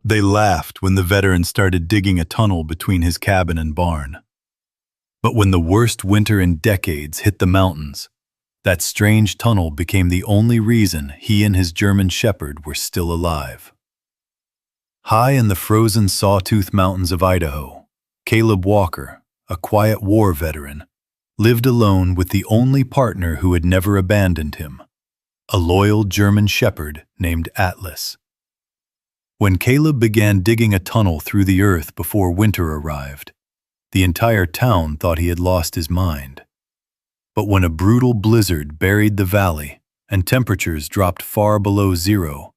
They laughed when the veteran started digging a tunnel between his cabin and barn. But when the worst winter in decades hit the mountains, that strange tunnel became the only reason he and his German shepherd were still alive. High in the frozen Sawtooth Mountains of Idaho, Caleb Walker, a quiet war veteran, lived alone with the only partner who had never abandoned him, a loyal German shepherd named Atlas. When Caleb began digging a tunnel through the earth before winter arrived, the entire town thought he had lost his mind. But when a brutal blizzard buried the valley and temperatures dropped far below zero,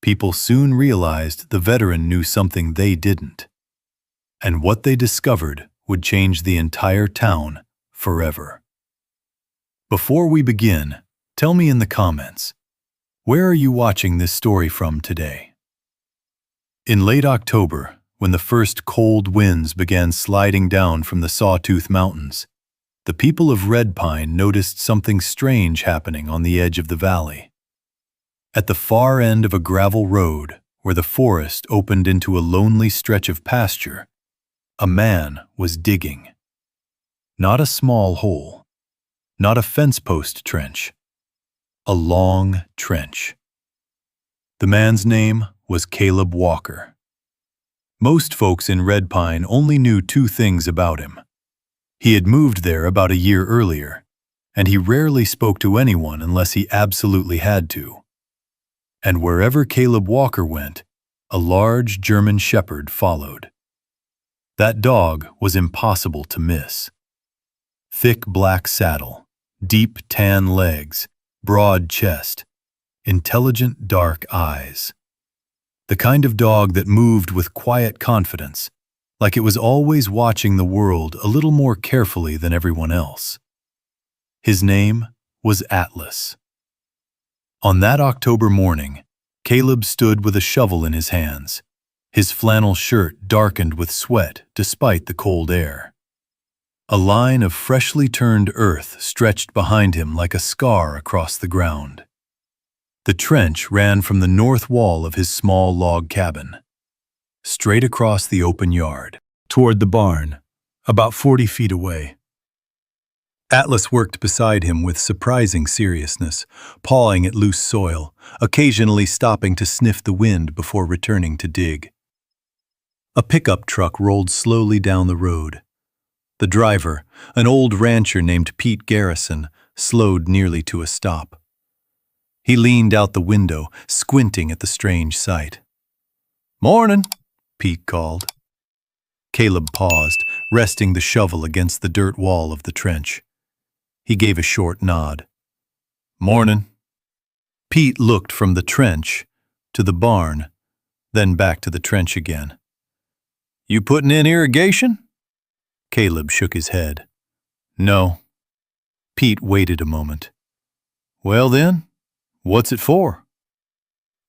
people soon realized the veteran knew something they didn't. And what they discovered would change the entire town forever. Before we begin, tell me in the comments, where are you watching this story from today? In late October, when the first cold winds began sliding down from the Sawtooth Mountains, the people of Red Pine noticed something strange happening on the edge of the valley. At the far end of a gravel road, where the forest opened into a lonely stretch of pasture, a man was digging. Not a small hole, not a fence post trench, a long trench. The man's name was Caleb Walker. Most folks in Red Pine only knew two things about him. He had moved there about a year earlier, and he rarely spoke to anyone unless he absolutely had to. And wherever Caleb Walker went, a large German shepherd followed. That dog was impossible to miss. Thick black saddle, deep tan legs, broad chest, intelligent dark eyes. The kind of dog that moved with quiet confidence, like it was always watching the world a little more carefully than everyone else. His name was Atlas. On that October morning, Caleb stood with a shovel in his hands, his flannel shirt darkened with sweat despite the cold air. A line of freshly turned earth stretched behind him like a scar across the ground. The trench ran from the north wall of his small log cabin, straight across the open yard, toward the barn, about 40 feet away. Atlas worked beside him with surprising seriousness, pawing at loose soil, occasionally stopping to sniff the wind before returning to dig. A pickup truck rolled slowly down the road. The driver, an old rancher named Pete Garrison, slowed nearly to a stop. He leaned out the window, squinting at the strange sight. "Morning," Pete called. Caleb paused, resting the shovel against the dirt wall of the trench. He gave a short nod. "Morning." Pete looked from the trench to the barn, then back to the trench again. "You putting in irrigation?" Caleb shook his head. "No." Pete waited a moment. "Well then, what's it for?"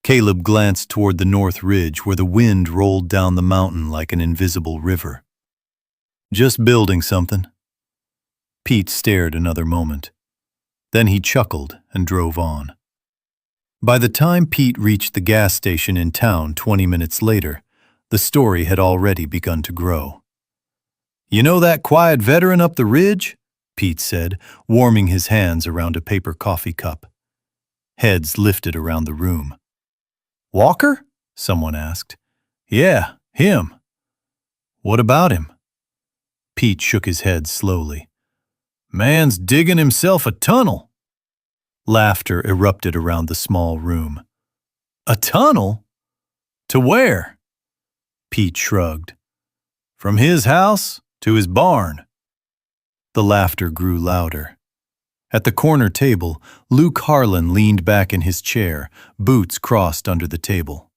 Caleb glanced toward the north ridge where the wind rolled down the mountain like an invisible river. "Just building something." Pete stared another moment. Then he chuckled and drove on. By the time Pete reached the gas station in town 20 minutes later, the story had already begun to grow. "You know that quiet veteran up the ridge?" Pete said, warming his hands around a paper coffee cup. Heads lifted around the room. "Walker?" someone asked. "Yeah, him." "What about him?" Pete shook his head slowly. "Man's digging himself a tunnel." Laughter erupted around the small room. "A tunnel? To where?" Pete shrugged. "From his house to his barn." The laughter grew louder. At the corner table, Luke Harlan leaned back in his chair, boots crossed under the table.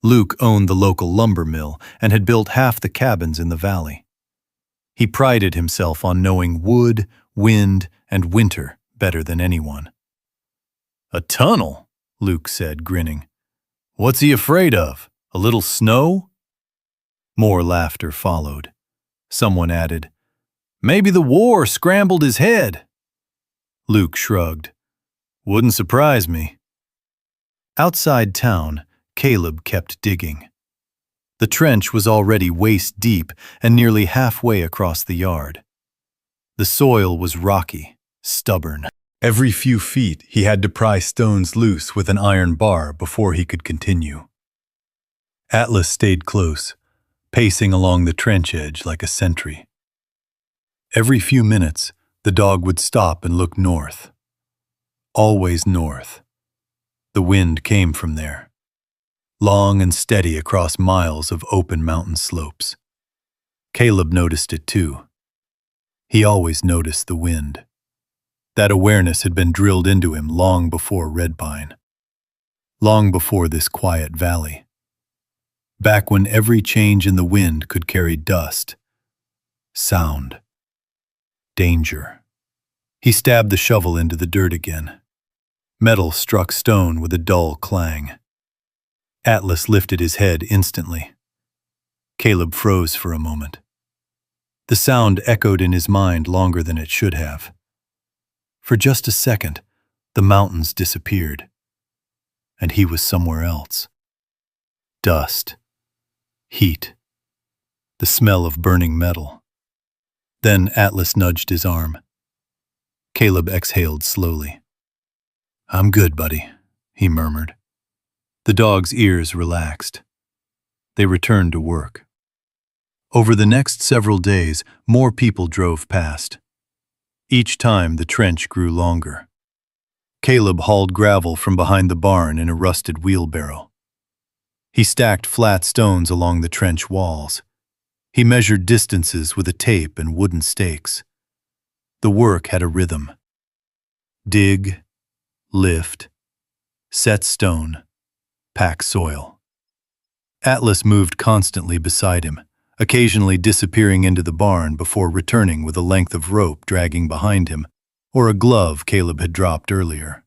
Luke owned the local lumber mill and had built half the cabins in the valley. He prided himself on knowing wood, wind, and winter better than anyone. "A tunnel?" Luke said, grinning. "What's he afraid of? A little snow?" More laughter followed. Someone added, "Maybe the war scrambled his head." Luke shrugged. "Wouldn't surprise me." Outside town, Caleb kept digging. The trench was already waist deep and nearly halfway across the yard. The soil was rocky, stubborn. Every few feet he had to pry stones loose with an iron bar before he could continue. Atlas stayed close, pacing along the trench edge like a sentry. Every few minutes, the dog would stop and look north. Always north. The wind came from there, long and steady across miles of open mountain slopes. Caleb noticed it too. He always noticed the wind. That awareness had been drilled into him long before Red Pine, long before this quiet valley. Back when every change in the wind could carry dust, sound, danger. He stabbed the shovel into the dirt again. Metal struck stone with a dull clang. Atlas lifted his head instantly. Caleb froze for a moment. The sound echoed in his mind longer than it should have. For just a second, the mountains disappeared, and he was somewhere else. Dust, heat, the smell of burning metal. Then Atlas nudged his arm. Caleb exhaled slowly. "I'm good, buddy," he murmured. The dog's ears relaxed. They returned to work. Over the next several days, more people drove past. Each time, the trench grew longer. Caleb hauled gravel from behind the barn in a rusted wheelbarrow. He stacked flat stones along the trench walls. He measured distances with a tape and wooden stakes. The work had a rhythm. Dig, lift, set stone, pack soil. Atlas moved constantly beside him, occasionally disappearing into the barn before returning with a length of rope dragging behind him, or a glove Caleb had dropped earlier.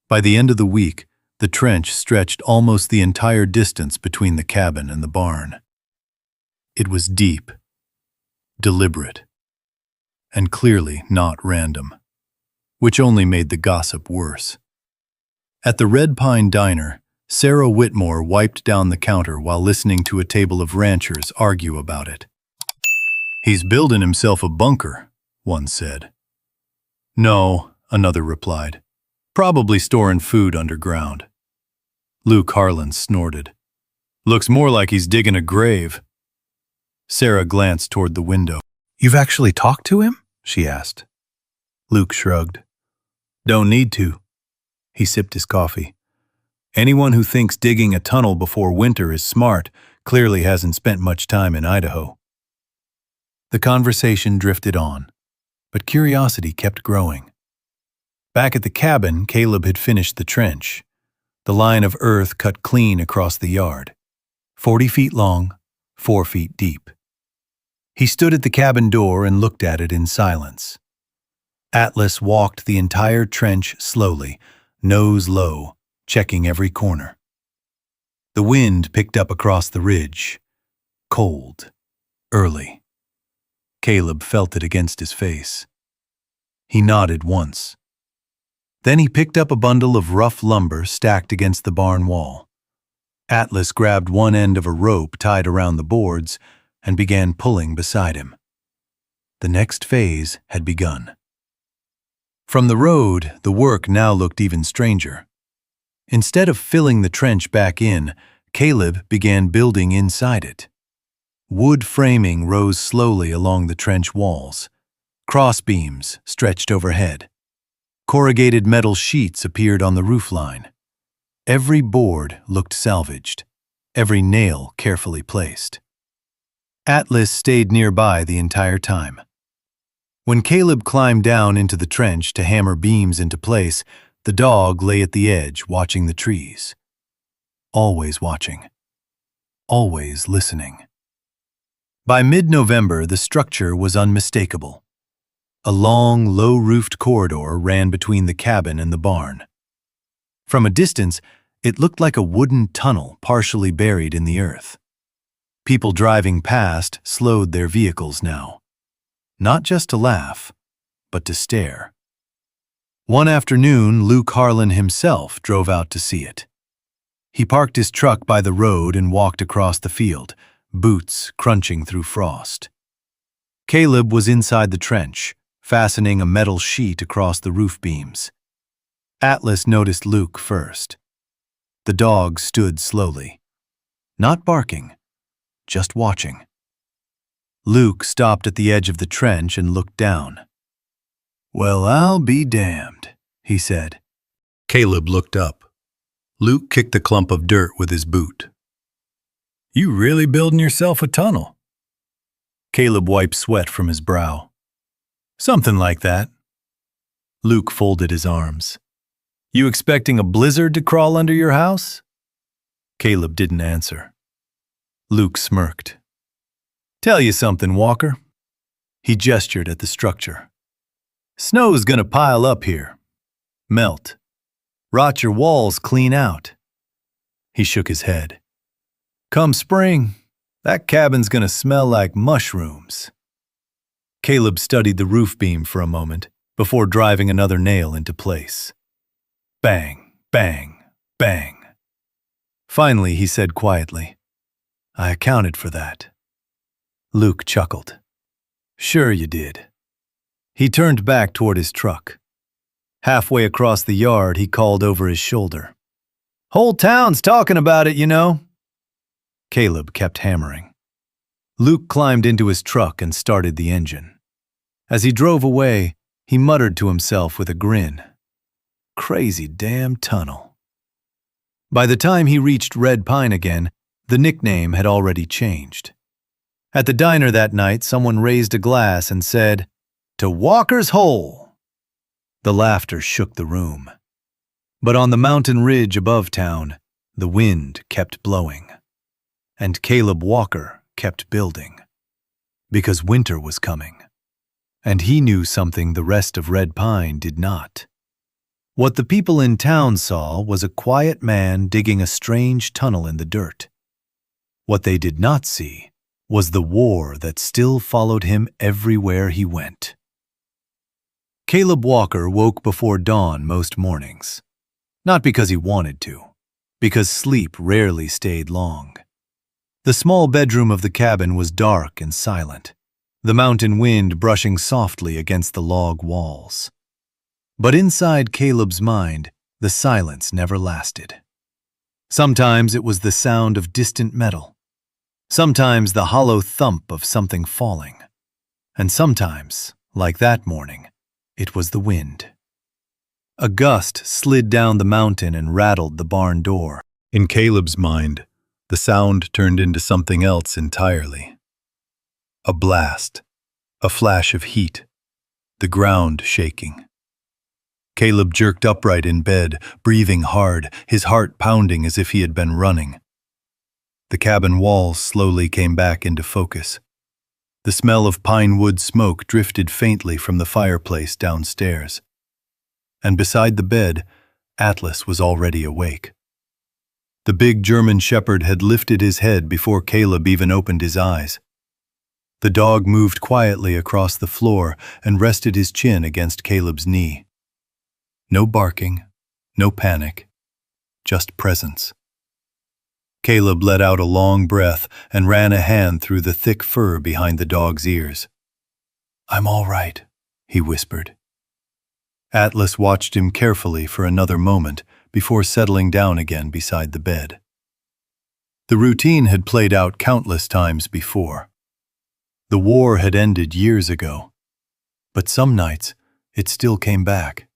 By the end of the week, the trench stretched almost the entire distance between the cabin and the barn. It was deep, deliberate, and clearly not random, which only made the gossip worse. At the Red Pine Diner, Sarah Whitmore wiped down the counter while listening to a table of ranchers argue about it. "He's building himself a bunker," one said. "No," another replied. "Probably storing food underground." Luke Harlan snorted. "Looks more like he's digging a grave." Sarah glanced toward the window. "You've actually talked to him?" she asked. Luke shrugged. "Don't need to." He sipped his coffee. "Anyone who thinks digging a tunnel before winter is smart clearly hasn't spent much time in Idaho." The conversation drifted on, but curiosity kept growing. Back at the cabin, Caleb had finished the trench, the line of earth cut clean across the yard, 40 feet long, 4 feet deep. He stood at the cabin door and looked at it in silence. Atlas walked the entire trench slowly, nose low, checking every corner. The wind picked up across the ridge, cold, early. Caleb felt it against his face. He nodded once. Then he picked up a bundle of rough lumber stacked against the barn wall. Atlas grabbed one end of a rope tied around the boards and began pulling beside him. The next phase had begun. From the road, the work now looked even stranger. Instead of filling the trench back in, Caleb began building inside it. Wood framing rose slowly along the trench walls. Crossbeams stretched overhead. Corrugated metal sheets appeared on the roofline. Every board looked salvaged, every nail carefully placed. Atlas stayed nearby the entire time. When Caleb climbed down into the trench to hammer beams into place, the dog lay at the edge watching the trees. Always watching. Always listening. By mid-November, the structure was unmistakable. A long, low-roofed corridor ran between the cabin and the barn. From a distance, it looked like a wooden tunnel partially buried in the earth. People driving past slowed their vehicles now. Not just to laugh, but to stare. One afternoon, Luke Harlan himself drove out to see it. He parked his truck by the road and walked across the field, boots crunching through frost. Caleb was inside the trench, fastening a metal sheet across the roof beams. Atlas noticed Luke first. The dog stood slowly, not barking, just watching. Luke stopped at the edge of the trench and looked down. "Well, I'll be damned," he said. Caleb looked up. Luke kicked a clump of dirt with his boot. "You really building yourself a tunnel?" Caleb wiped sweat from his brow. "Something like that." Luke folded his arms. "You expecting a blizzard to crawl under your house?" Caleb didn't answer. Luke smirked. "Tell you something, Walker." He gestured at the structure. "Snow's gonna pile up here. Melt. Rot your walls clean out." He shook his head. "Come spring, that cabin's gonna smell like mushrooms." Caleb studied the roof beam for a moment before driving another nail into place. Bang, bang, bang. Finally, he said quietly, "I accounted for that." Luke chuckled. "Sure you did." He turned back toward his truck. Halfway across the yard, he called over his shoulder. "Whole town's talking about it, you know." Caleb kept hammering. Luke climbed into his truck and started the engine. As he drove away, he muttered to himself with a grin, "Crazy damn tunnel." By the time he reached Red Pine again, the nickname had already changed. At the diner that night, someone raised a glass and said, "To Walker's Hole." The laughter shook the room. But on the mountain ridge above town, the wind kept blowing. And Caleb Walker kept building. Because winter was coming. And he knew something the rest of Red Pine did not. What the people in town saw was a quiet man digging a strange tunnel in the dirt. What they did not see was the war that still followed him everywhere he went. Caleb Walker woke before dawn most mornings. Not because he wanted to, because sleep rarely stayed long. The small bedroom of the cabin was dark and silent, the mountain wind brushing softly against the log walls. But inside Caleb's mind, the silence never lasted. Sometimes it was the sound of distant metal. Sometimes the hollow thump of something falling. And sometimes, like that morning, it was the wind. A gust slid down the mountain and rattled the barn door. In Caleb's mind, the sound turned into something else entirely. A blast, a flash of heat, the ground shaking. Caleb jerked upright in bed, breathing hard, his heart pounding as if he had been running. The cabin walls slowly came back into focus. The smell of pine wood smoke drifted faintly from the fireplace downstairs. And beside the bed, Atlas was already awake. The big German shepherd had lifted his head before Caleb even opened his eyes. The dog moved quietly across the floor and rested his chin against Caleb's knee. No barking, no panic, just presence. Caleb let out a long breath and ran a hand through the thick fur behind the dog's ears. "I'm all right," he whispered. Atlas watched him carefully for another moment before settling down again beside the bed. The routine had played out countless times before. The war had ended years ago, but some nights it still came back.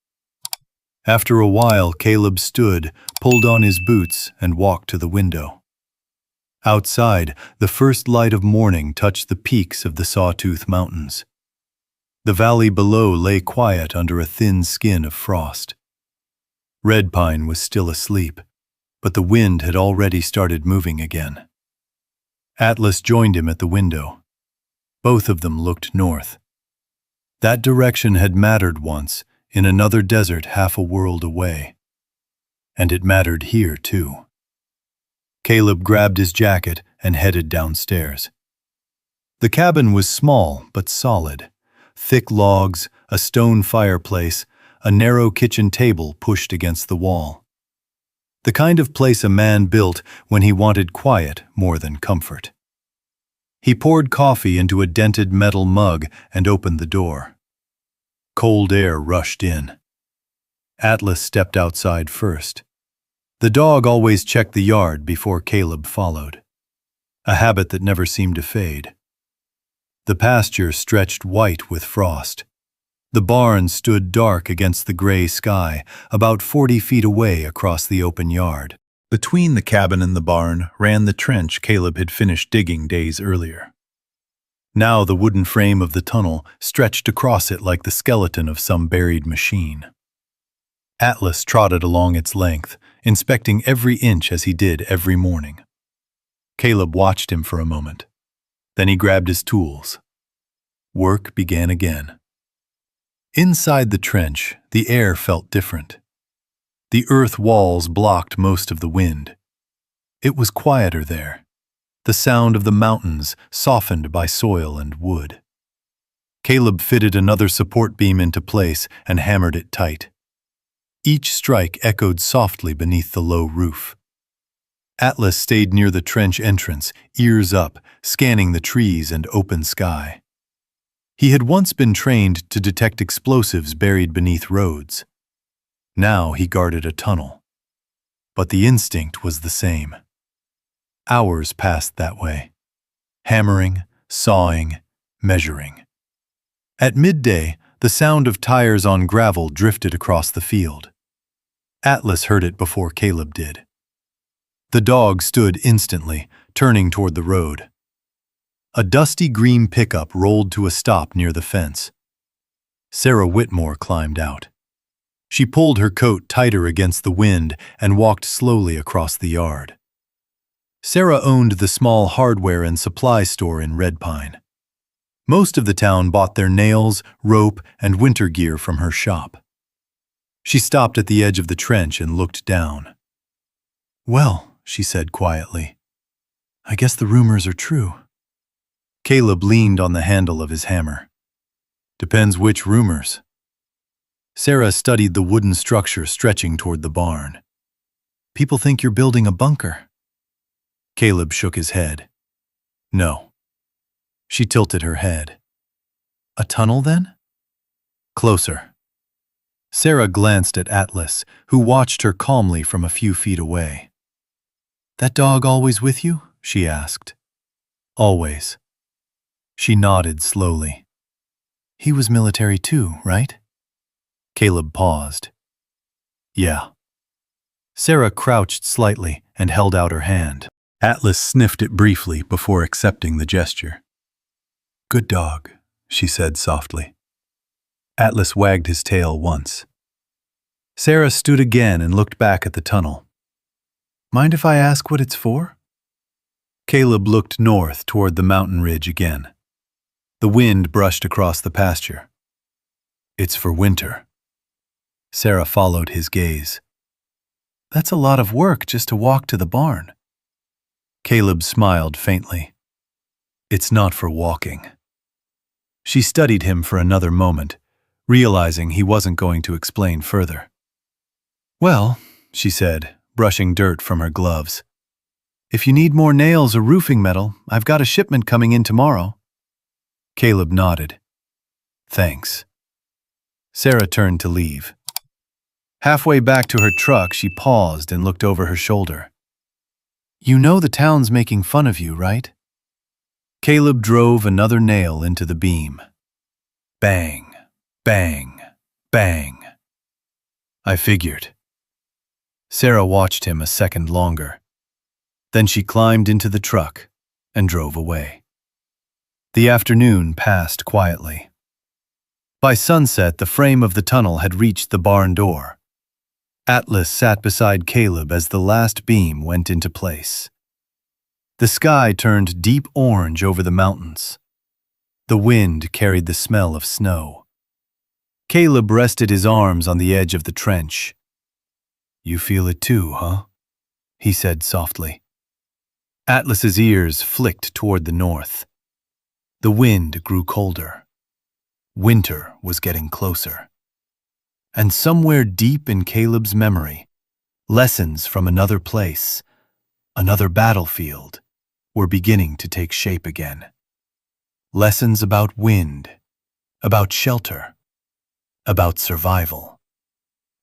After a while, Caleb stood, pulled on his boots, and walked to the window. Outside, the first light of morning touched the peaks of the Sawtooth Mountains. The valley below lay quiet under a thin skin of frost. Red Pine was still asleep, but the wind had already started moving again. Atlas joined him at the window. Both of them looked north. That direction had mattered once, in another desert half a world away. And it mattered here, too. Caleb grabbed his jacket and headed downstairs. The cabin was small but solid. Thick logs, a stone fireplace, a narrow kitchen table pushed against the wall. The kind of place a man built when he wanted quiet more than comfort. He poured coffee into a dented metal mug and opened the door. Cold air rushed in. Atlas stepped outside first. The dog always checked the yard before Caleb followed, a habit that never seemed to fade. The pasture stretched white with frost. The barn stood dark against the gray sky, about 40 feet away across the open yard. Between the cabin and the barn ran the trench Caleb had finished digging days earlier. Now the wooden frame of the tunnel stretched across it like the skeleton of some buried machine. Atlas trotted along its length, inspecting every inch as he did every morning. Caleb watched him for a moment. Then he grabbed his tools. Work began again. Inside the trench, the air felt different. The earth walls blocked most of the wind. It was quieter there, the sound of the mountains softened by soil and wood. Caleb fitted another support beam into place and hammered it tight. Each strike echoed softly beneath the low roof. Atlas stayed near the trench entrance, ears up, scanning the trees and open sky. He had once been trained to detect explosives buried beneath roads. Now he guarded a tunnel. But the instinct was the same. Hours passed that way, hammering, sawing, measuring. At midday, the sound of tires on gravel drifted across the field. Atlas heard it before Caleb did. The dog stood instantly, turning toward the road. A dusty green pickup rolled to a stop near the fence. Sarah Whitmore climbed out. She pulled her coat tighter against the wind and walked slowly across the yard. Sarah owned the small hardware and supply store in Red Pine. Most of the town bought their nails, rope, and winter gear from her shop. She stopped at the edge of the trench and looked down. "Well," she said quietly, "I guess the rumors are true." Caleb leaned on the handle of his hammer. "Depends which rumors." Sarah studied the wooden structure stretching toward the barn. "People think you're building a bunker." Caleb shook his head. "No." She tilted her head. "A tunnel, then?" "Closer." Sarah glanced at Atlas, who watched her calmly from a few feet away. "That dog always with you?" she asked. "Always." She nodded slowly. "He was military too, right?" Caleb paused. "Yeah." Sarah crouched slightly and held out her hand. Atlas sniffed it briefly before accepting the gesture. "Good dog," she said softly. Atlas wagged his tail once. Sarah stood again and looked back at the tunnel. "Mind if I ask what it's for?" Caleb looked north toward the mountain ridge again. The wind brushed across the pasture. "It's for winter." Sarah followed his gaze. "That's a lot of work just to walk to the barn." Caleb smiled faintly. "It's not for walking." She studied him for another moment, realizing he wasn't going to explain further. "Well," she said, brushing dirt from her gloves, "if you need more nails or roofing metal, I've got a shipment coming in tomorrow." Caleb nodded. "Thanks." Sarah turned to leave. Halfway back to her truck, she paused and looked over her shoulder. "You know the town's making fun of you, right?" Caleb drove another nail into the beam. Bang, bang, bang. "I figured." Sarah watched him a second longer. Then she climbed into the truck and drove away. The afternoon passed quietly. By sunset, the frame of the tunnel had reached the barn door. Atlas sat beside Caleb as the last beam went into place. The sky turned deep orange over the mountains. The wind carried the smell of snow. Caleb rested his arms on the edge of the trench. "You feel it too, huh?" he said softly. Atlas's ears flicked toward the north. The wind grew colder. Winter was getting closer. And somewhere deep in Caleb's memory, Lessons from another place, another battlefield, were beginning to take shape again. Lessons about wind, about shelter, about survival.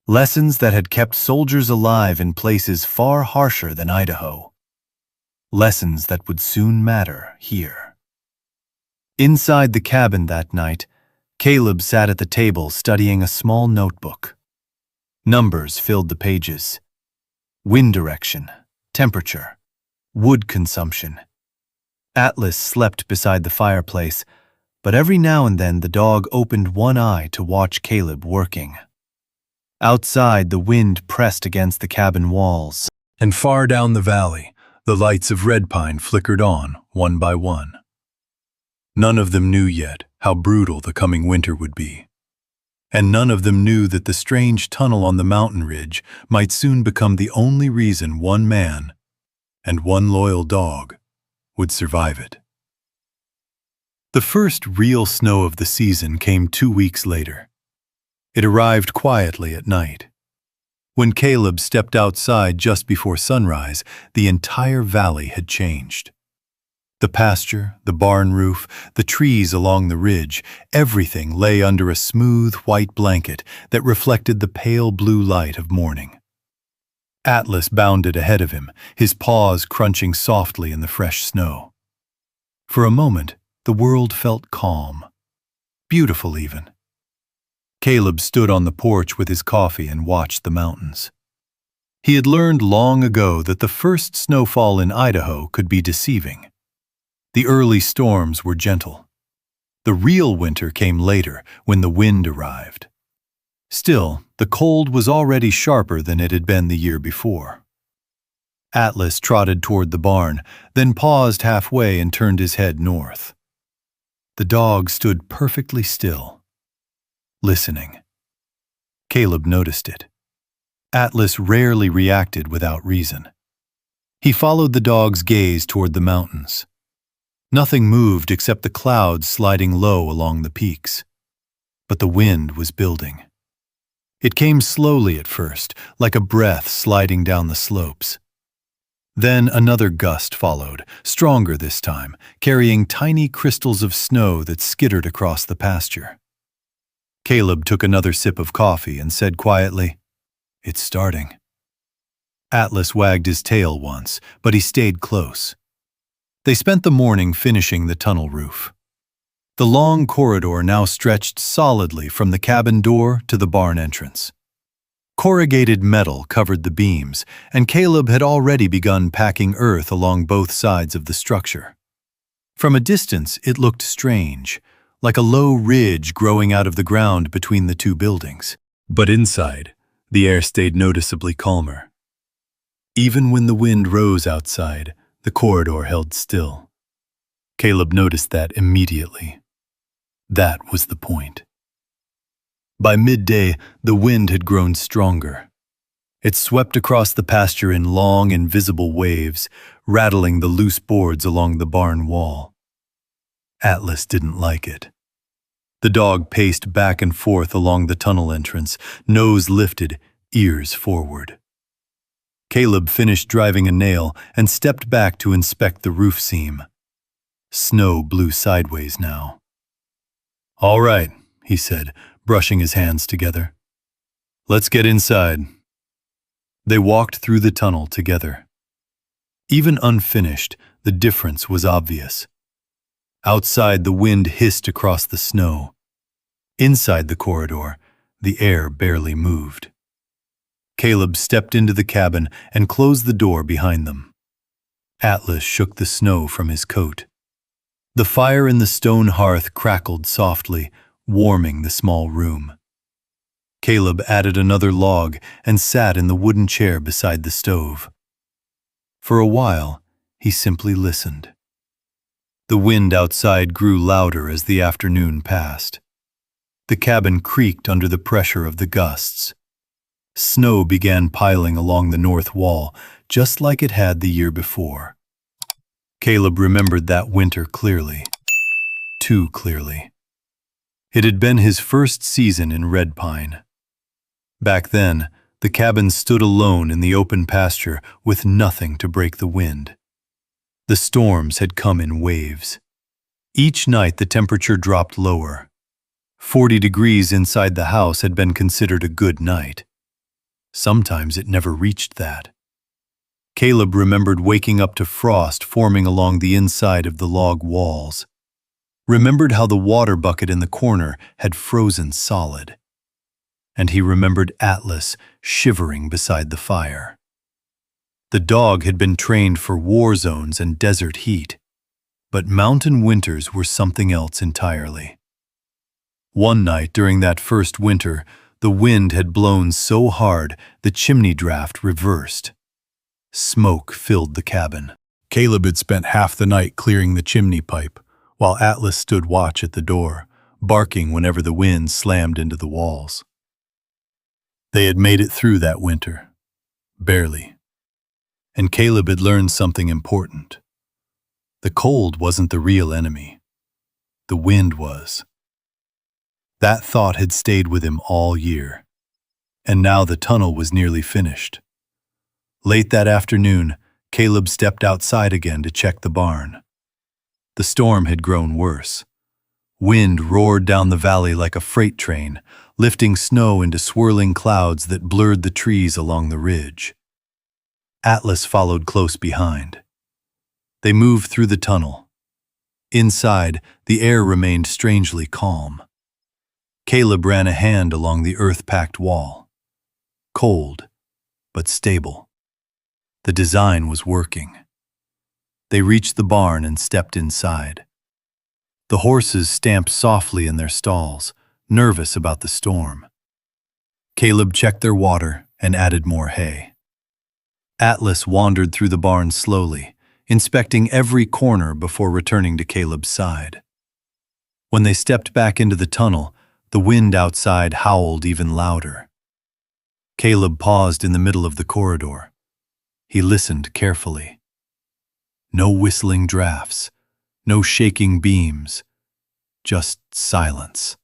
Lessons that had kept soldiers alive in places far harsher than Idaho. Lessons that would soon matter here. Inside the cabin that night, Caleb sat at the table studying a small notebook. Numbers filled the pages. Wind direction, temperature, wood consumption. Atlas slept beside the fireplace, but every now and then the dog opened one eye to watch Caleb working. Outside, the wind pressed against the cabin walls, And far down the valley, the lights of red pine flickered on, one by one. None of them knew yet how brutal the coming winter would be. And none of them knew that the strange tunnel on the mountain ridge might soon become the only reason one man and one loyal dog would survive it. The first real snow of the season came 2 weeks later. It arrived quietly at night. When Caleb stepped outside just before sunrise, the entire valley had changed. The pasture, the barn roof, the trees along the ridge, everything lay under a smooth white blanket that reflected the pale blue light of morning. Atlas bounded ahead of him, his paws crunching softly in the fresh snow. For a moment, the world felt calm, beautiful even. Caleb stood on the porch with his coffee and watched the mountains. He had learned long ago that the first snowfall in Idaho could be deceiving. The early storms were gentle. The real winter came later, when the wind arrived. Still, the cold was already sharper than it had been the year before. Atlas trotted toward the barn, then paused halfway and turned his head north. The dog stood perfectly still, listening. Caleb noticed it. Atlas rarely reacted without reason. He followed the dog's gaze toward the mountains. Nothing moved except the clouds sliding low along the peaks. But the wind was building. It came slowly at first, like a breath sliding down the slopes. Then another gust followed, stronger this time, carrying tiny crystals of snow that skittered across the pasture. Caleb took another sip of coffee and said quietly, "It's starting." Atlas wagged his tail once, but he stayed close. They spent the morning finishing the tunnel roof. The long corridor now stretched solidly from the cabin door to the barn entrance. Corrugated metal covered the beams, and Caleb had already begun packing earth along both sides of the structure. From a distance, it looked strange, like a low ridge growing out of the ground between the two buildings. But inside, the air stayed noticeably calmer. Even when the wind rose outside, the corridor held still. Caleb noticed that immediately. That was the point. By midday, the wind had grown stronger. It swept across the pasture in long, invisible waves, rattling the loose boards along the barn wall. Atlas didn't like it. The dog paced back and forth along the tunnel entrance, nose lifted, ears forward. Caleb finished driving a nail and stepped back to inspect the roof seam. Snow blew sideways now. "All right," he said, brushing his hands together. "Let's get inside." They walked through the tunnel together. Even unfinished, the difference was obvious. Outside, the wind hissed across the snow. Inside the corridor, the air barely moved. Caleb stepped into the cabin and closed the door behind them. Atlas shook the snow from his coat. The fire in the stone hearth crackled softly, warming the small room. Caleb added another log and sat in the wooden chair beside the stove. For a while, he simply listened. The wind outside grew louder as the afternoon passed. The cabin creaked under the pressure of the gusts. Snow began piling along the north wall, just like it had the year before. Caleb remembered that winter clearly, too clearly. It had been his first season in red pine. Back then, The cabin stood alone in the open pasture with nothing to break the wind. The storms had come in waves. Each night the temperature dropped lower. 40 degrees inside the house had been considered a good night. Sometimes it never reached that. Caleb remembered waking up to frost forming along the inside of the log walls. Remembered how the water bucket in the corner had frozen solid. And he remembered Atlas shivering beside the fire. The dog had been trained for war zones and desert heat, but mountain winters were something else entirely. One night during that first winter, the wind had blown so hard the chimney draft reversed. Smoke filled the cabin. Caleb had spent half the night clearing the chimney pipe, while Atlas stood watch at the door, barking whenever the wind slammed into the walls. They had made it through that winter. Barely. And Caleb had learned something important. The cold wasn't the real enemy. The wind was. That thought had stayed with him all year. And now the tunnel was nearly finished. Late that afternoon, Caleb stepped outside again to check the barn. The storm had grown worse. Wind roared down the valley like a freight train, lifting snow into swirling clouds that blurred the trees along the ridge. Atlas followed close behind. They moved through the tunnel. Inside, the air remained strangely calm. Caleb ran a hand along the earth-packed wall. Cold, but stable. The design was working. They reached the barn and stepped inside. The horses stamped softly in their stalls, nervous about the storm. Caleb checked their water and added more hay. Atlas wandered through the barn slowly, inspecting every corner before returning to Caleb's side. When they stepped back into the tunnel, the wind outside howled even louder. Caleb paused in the middle of the corridor. He listened carefully. No whistling drafts, no shaking beams, just silence.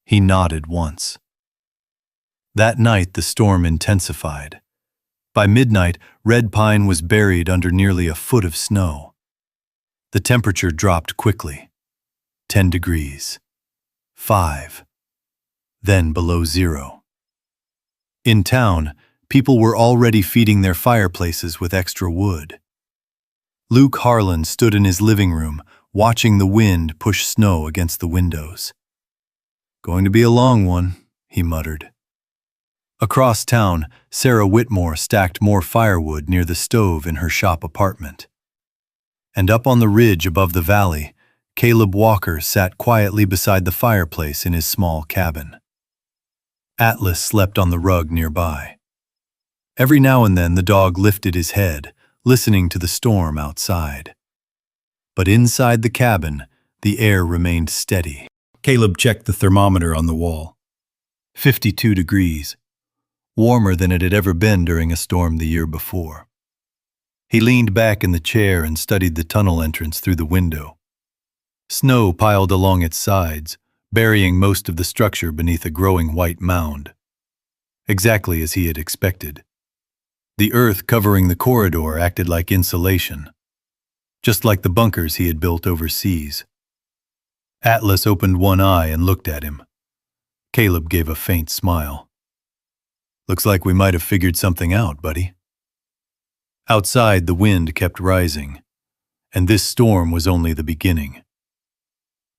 He nodded once. That night the storm intensified. By midnight, Red Pine was buried under nearly a foot of snow. The temperature dropped quickly. 10 degrees. 5. Then below 0. In town, people were already feeding their fireplaces with extra wood. Luke Harlan stood in his living room, watching the wind push snow against the windows. "Going to be a long one," he muttered. Across town, Sarah Whitmore stacked more firewood near the stove in her shop apartment. And up on the ridge above the valley, Caleb Walker sat quietly beside the fireplace in his small cabin. Atlas slept on the rug nearby. Every now and then the dog lifted his head, listening to the storm outside. But inside the cabin, the air remained steady. Caleb checked the thermometer on the wall. 52 degrees. Warmer than it had ever been during a storm the year before. He leaned back in the chair and studied the tunnel entrance through the window. Snow piled along its sides, burying most of the structure beneath a growing white mound. Exactly as he had expected. The earth covering the corridor acted like insulation, just like the bunkers he had built overseas. Atlas opened one eye and looked at him. Caleb gave a faint smile. "Looks like we might have figured something out, buddy." Outside, the wind kept rising, and this storm was only the beginning.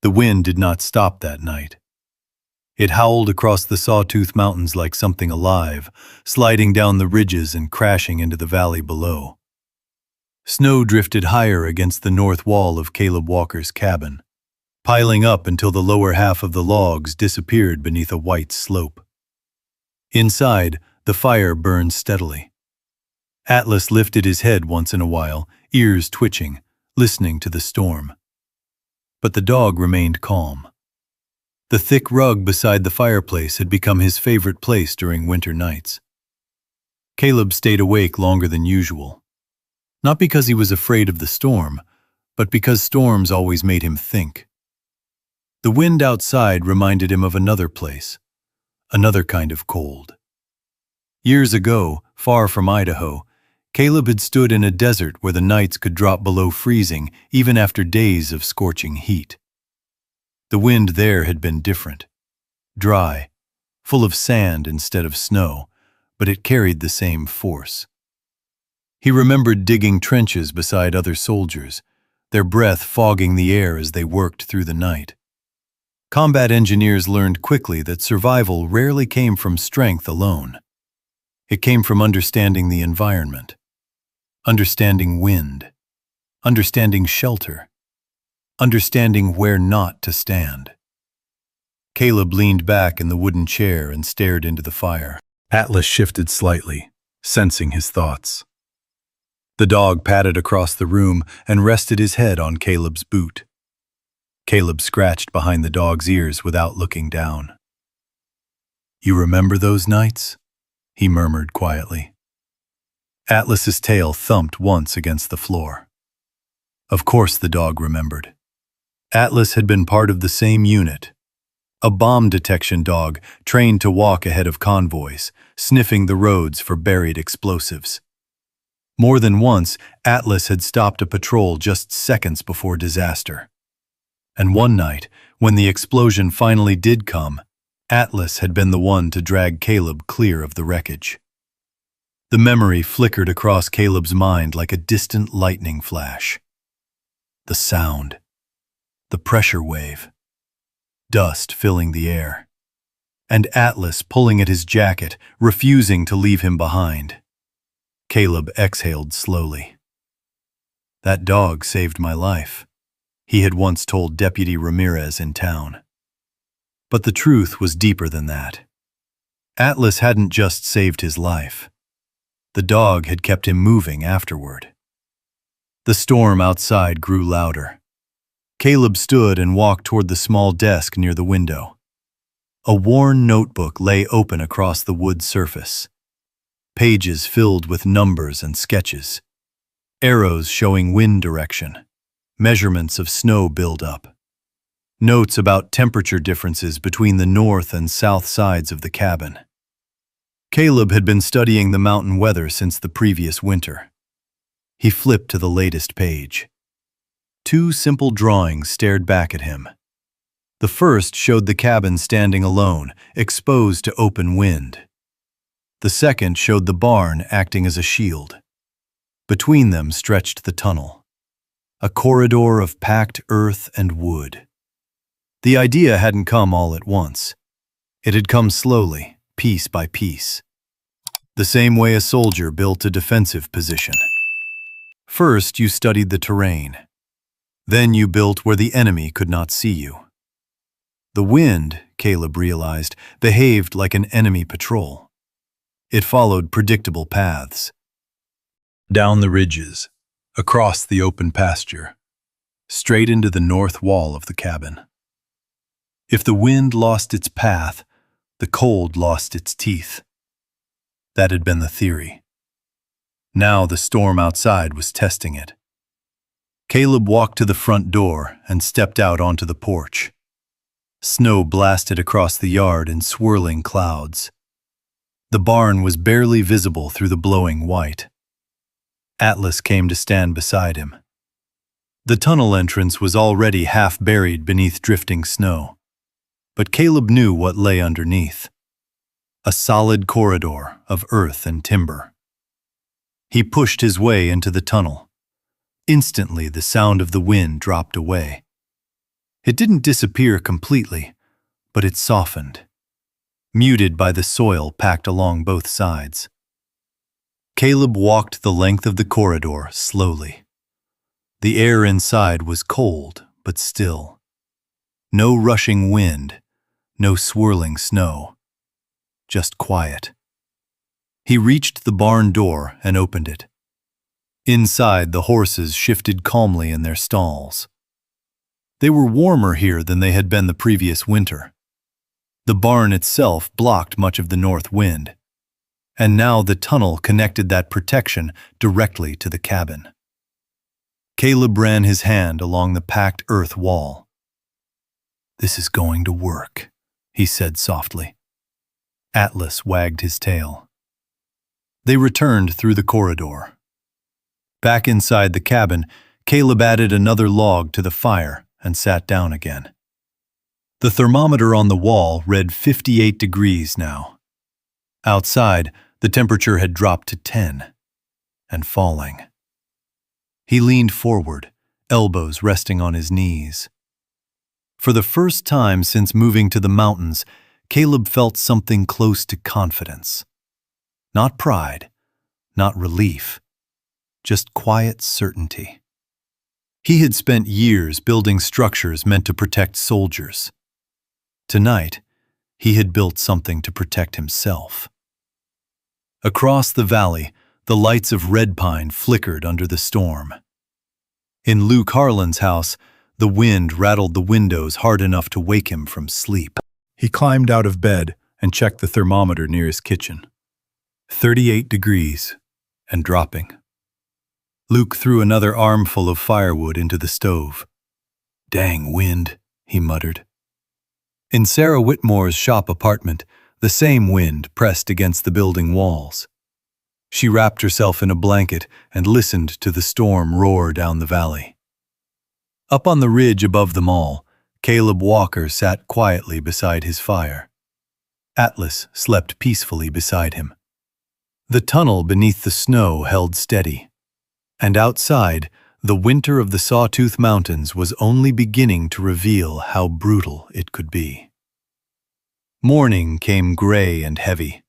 The wind did not stop that night. It howled across the Sawtooth Mountains like something alive, sliding down the ridges and crashing into the valley below. Snow drifted higher against the north wall of Caleb Walker's cabin, piling up until the lower half of the logs disappeared beneath a white slope. Inside, the fire burned steadily. Atlas lifted his head once in a while, ears twitching, listening to the storm. But the dog remained calm. The thick rug beside the fireplace had become his favorite place during winter nights. Caleb stayed awake longer than usual. Not because he was afraid of the storm, but because storms always made him think. The wind outside reminded him of another place, another kind of cold. Years ago, far from Idaho, Caleb had stood in a desert where the nights could drop below freezing even after days of scorching heat. The wind there had been different. Dry, full of sand instead of snow, but it carried the same force. He remembered digging trenches beside other soldiers, their breath fogging the air as they worked through the night. Combat engineers learned quickly that survival rarely came from strength alone. It came from understanding the environment, understanding wind, understanding shelter, understanding where not to stand. Caleb leaned back in the wooden chair and stared into the fire. Atlas shifted slightly, sensing his thoughts. The dog padded across the room and rested his head on Caleb's boot. Caleb scratched behind the dog's ears without looking down. "You remember those nights?" he murmured quietly. Atlas's tail thumped once against the floor. Of course the dog remembered. Atlas had been part of the same unit, a bomb detection dog trained to walk ahead of convoys, sniffing the roads for buried explosives. More than once, Atlas had stopped a patrol just seconds before disaster. And one night, when the explosion finally did come, Atlas had been the one to drag Caleb clear of the wreckage. The memory flickered across Caleb's mind like a distant lightning flash. The sound, the pressure wave, dust filling the air, and Atlas pulling at his jacket, refusing to leave him behind. Caleb exhaled slowly. "That dog saved my life," he had once told Deputy Ramirez in town. But the truth was deeper than that. Atlas hadn't just saved his life. The dog had kept him moving afterward. The storm outside grew louder. Caleb stood and walked toward the small desk near the window. A worn notebook lay open across the wood surface. Pages filled with numbers and sketches. Arrows showing wind direction. Measurements of snow buildup. Notes about temperature differences between the north and south sides of the cabin. Caleb had been studying the mountain weather since the previous winter. He flipped to the latest page. Two simple drawings stared back at him. The first showed the cabin standing alone, exposed to open wind. The second showed the barn acting as a shield. Between them stretched the tunnel, a corridor of packed earth and wood. The idea hadn't come all at once. It had come slowly, piece by piece, the same way a soldier built a defensive position. First, you studied the terrain. Then you built where the enemy could not see you. The wind, Caleb realized, behaved like an enemy patrol. It followed predictable paths. Down the ridges, across the open pasture, straight into the north wall of the cabin. If the wind lost its path, the cold lost its teeth. That had been the theory. Now the storm outside was testing it. Caleb walked to the front door and stepped out onto the porch. Snow blasted across the yard in swirling clouds. The barn was barely visible through the blowing white. Atlas came to stand beside him. The tunnel entrance was already half buried beneath drifting snow. But Caleb knew what lay underneath. A solid corridor of earth and timber. He pushed his way into the tunnel. Instantly, the sound of the wind dropped away. It didn't disappear completely, but it softened, muted by the soil packed along both sides. Caleb walked the length of the corridor slowly. The air inside was cold but still. No rushing wind, no swirling snow. Just quiet. He reached the barn door and opened it. Inside, the horses shifted calmly in their stalls. They were warmer here than they had been the previous winter. The barn itself blocked much of the north wind, and now the tunnel connected that protection directly to the cabin. Caleb ran his hand along the packed earth wall. "This is going to work," he said softly. Atlas wagged his tail. They returned through the corridor. Back inside the cabin, Caleb added another log to the fire and sat down again. The thermometer on the wall read 58 degrees now. Outside, the temperature had dropped to 10 and falling. He leaned forward, elbows resting on his knees. For the first time since moving to the mountains, Caleb felt something close to confidence. Not pride, not relief, just quiet certainty. He had spent years building structures meant to protect soldiers. Tonight, he had built something to protect himself. Across the valley, the lights of red pine flickered under the storm. In Luke Harlan's house, the wind rattled the windows hard enough to wake him from sleep. He climbed out of bed and checked the thermometer near his kitchen. 38 degrees, and dropping. Luke threw another armful of firewood into the stove. "Dang wind," he muttered. In Sarah Whitmore's shop apartment, the same wind pressed against the building walls. She wrapped herself in a blanket and listened to the storm roar down the valley. Up on the ridge above them all, Caleb Walker sat quietly beside his fire. Atlas slept peacefully beside him. The tunnel beneath the snow held steady, and outside, the winter of the Sawtooth Mountains was only beginning to reveal how brutal it could be. Morning came gray and heavy.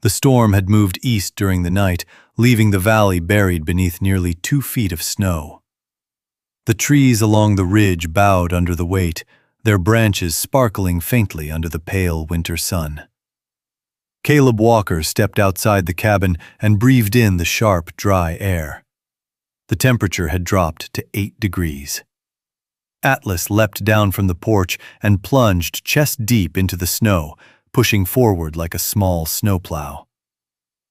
The storm had moved east during the night, leaving the valley buried beneath nearly 2 feet of snow. The trees along the ridge bowed under the weight, their branches sparkling faintly under the pale winter sun. Caleb Walker stepped outside the cabin and breathed in the sharp, dry air. The temperature had dropped to 8 degrees. Atlas leapt down from the porch and plunged chest-deep into the snow, pushing forward like a small snowplow.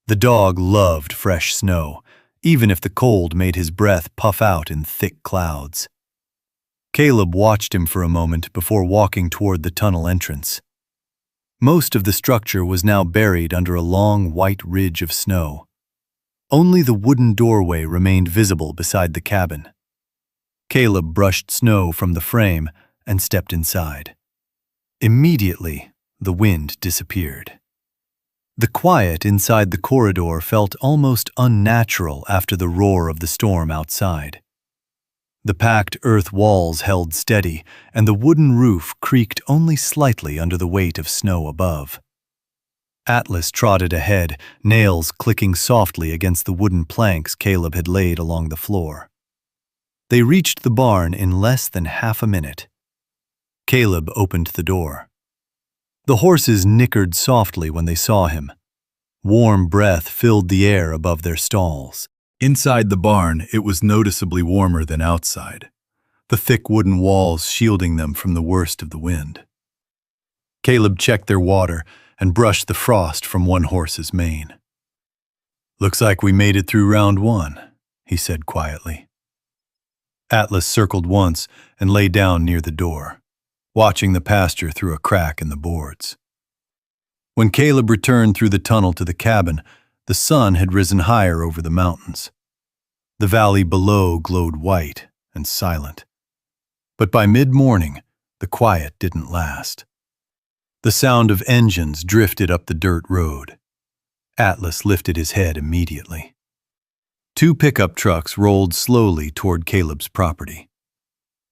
The dog loved fresh snow, even if the cold made his breath puff out in thick clouds. Caleb watched him for a moment before walking toward the tunnel entrance. Most of the structure was now buried under a long white ridge of snow. Only the wooden doorway remained visible beside the cabin. Caleb brushed snow from the frame and stepped inside. Immediately, the wind disappeared. The quiet inside the corridor felt almost unnatural after the roar of the storm outside. The packed earth walls held steady, and the wooden roof creaked only slightly under the weight of snow above. Atlas trotted ahead, nails clicking softly against the wooden planks Caleb had laid along the floor. They reached the barn in less than half a minute. Caleb opened the door. The horses nickered softly when they saw him. Warm breath filled the air above their stalls. Inside the barn, it was noticeably warmer than outside, the thick wooden walls shielding them from the worst of the wind. Caleb checked their water and brushed the frost from one horse's mane. "Looks like we made it through round 1, he said quietly. Atlas circled once and lay down near the door, watching the pasture through a crack in the boards. When Caleb returned through the tunnel to the cabin, the sun had risen higher over the mountains. The valley below glowed white and silent. But by mid-morning, the quiet didn't last. The sound of engines drifted up the dirt road. Atlas lifted his head immediately. 2 pickup trucks rolled slowly toward Caleb's property.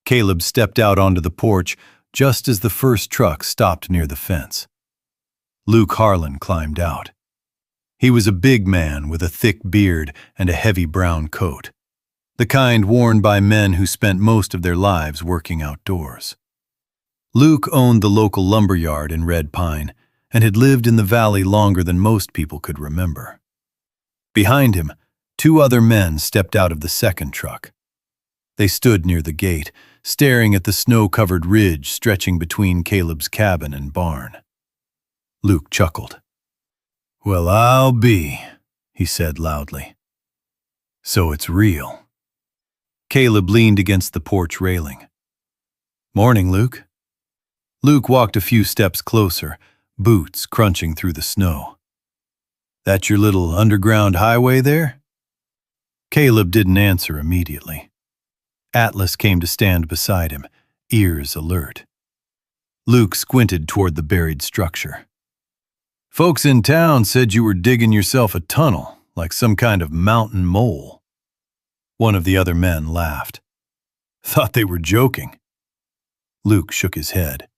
Caleb stepped out onto the porch just as the first truck stopped near the fence. Luke Harlan climbed out. He was a big man with a thick beard and a heavy brown coat, the kind worn by men who spent most of their lives working outdoors. Luke owned the local lumber yard in Red Pine and had lived in the valley longer than most people could remember. Behind him, 2 other men stepped out of the second truck. They stood near the gate, staring at the snow-covered ridge stretching between Caleb's cabin and barn. Luke chuckled. "Well, I'll be," he said loudly. "So it's real." Caleb leaned against the porch railing. "Morning, Luke." Luke walked a few steps closer, boots crunching through the snow. That your little underground highway there? Caleb didn't answer immediately. Atlas came to stand beside him, ears alert. Luke squinted toward the buried structure. Folks in town said you were digging yourself a tunnel, like some kind of mountain mole. One of the other men laughed. Thought they were joking. Luke shook his head.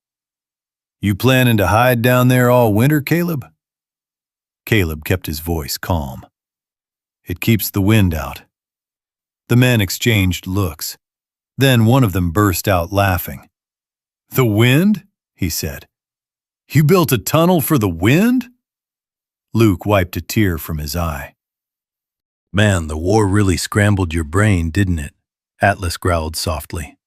You planning to hide down there all winter, Caleb? Caleb kept his voice calm. It keeps the wind out. The men exchanged looks. Then one of them burst out laughing. The wind? He said. You built a tunnel for the wind? Luke wiped a tear from his eye. Man, the war really scrambled your brain, didn't it? Atlas growled softly.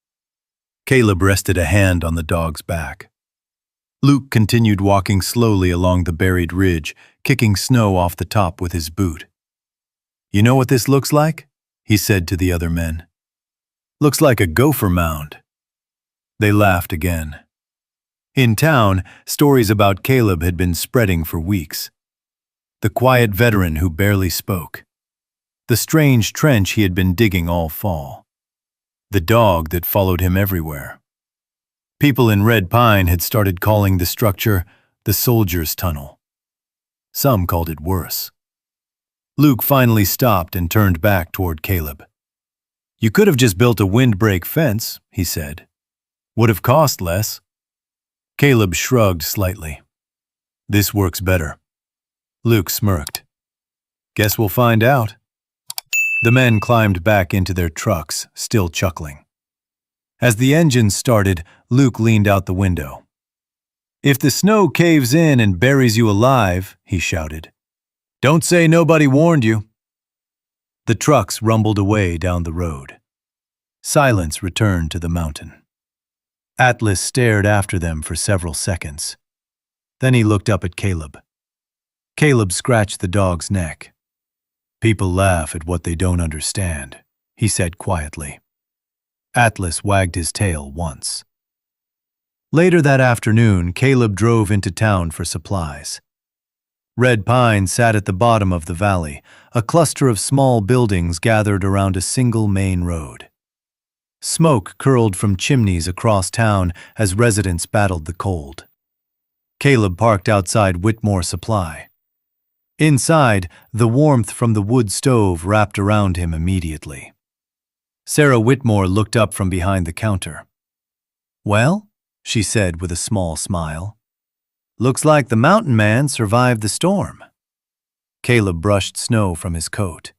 Caleb rested a hand on the dog's back. Luke continued walking slowly along the buried ridge, kicking snow off the top with his boot. You know what this looks like? He said to the other men. Looks like a gopher mound. They laughed again. In town, stories about Caleb had been spreading for weeks. The quiet veteran who barely spoke. The strange trench he had been digging all fall. The dog that followed him everywhere. People in Red Pine had started calling the structure the Soldier's Tunnel. Some called it worse. Luke finally stopped and turned back toward Caleb. You could have just built a windbreak fence, he said. Would have cost less. Caleb shrugged slightly. This works better. Luke smirked. Guess we'll find out. The men climbed back into their trucks, still chuckling. As the engine started, Luke leaned out the window. If the snow caves in and buries you alive, he shouted, don't say nobody warned you. The trucks rumbled away down the road. Silence returned to the mountain. Atlas stared after them for several seconds. Then he looked up at Caleb. Caleb scratched the dog's neck. People laugh at what they don't understand, he said quietly. Atlas wagged his tail once. Later that afternoon, Caleb drove into town for supplies. Red Pine sat at the bottom of the valley, a cluster of small buildings gathered around a single main road. Smoke curled from chimneys across town as residents battled the cold. Caleb parked outside Whitmore Supply. Inside, the warmth from the wood stove wrapped around him immediately. Sarah Whitmore looked up from behind the counter. Well, she said with a small smile. Looks like the mountain man survived the storm. Caleb brushed snow from his coat.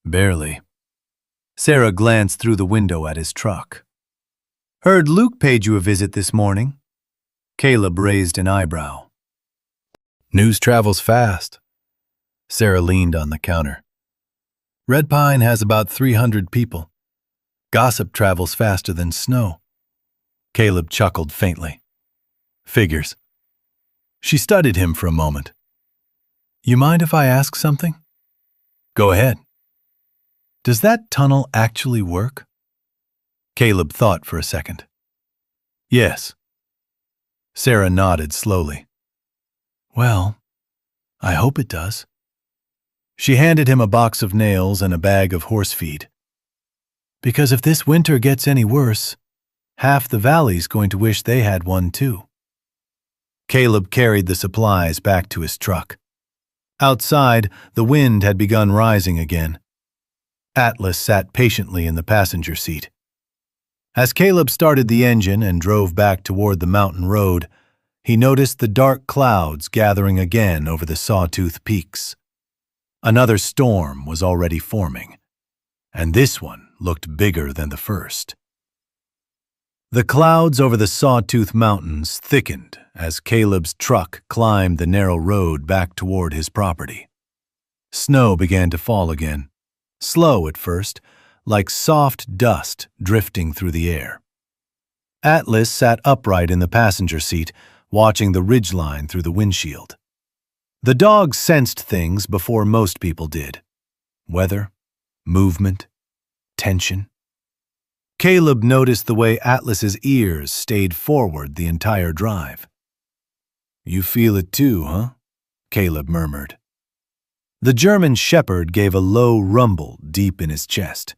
Barely. Sarah glanced through the window at his truck. Heard Luke paid you a visit this morning. Caleb raised an eyebrow. News travels fast. Sarah leaned on the counter. Red Pine has about 300 people. Gossip travels faster than snow. Caleb chuckled faintly. Figures. She studied him for a moment. You mind if I ask something? Go ahead. Does that tunnel actually work? Caleb thought for a second. Yes. Sarah nodded slowly. Well, I hope it does. She handed him a box of nails and a bag of horse feed. Because if this winter gets any worse, half the valley's going to wish they had one too. Caleb carried the supplies back to his truck. Outside, the wind had begun rising again. Atlas sat patiently in the passenger seat. As Caleb started the engine and drove back toward the mountain road, he noticed the dark clouds gathering again over the Sawtooth Peaks. Another storm was already forming, and this one looked bigger than the first. The clouds over the Sawtooth Mountains thickened as Caleb's truck climbed the narrow road back toward his property. Snow began to fall again, slow at first, like soft dust drifting through the air. Atlas sat upright in the passenger seat, watching the ridgeline through the windshield. The dog sensed things before most people did. Weather, movement, tension. Caleb noticed the way Atlas's ears stayed forward the entire drive. You feel it too, huh? Caleb murmured. The German shepherd gave a low rumble deep in his chest.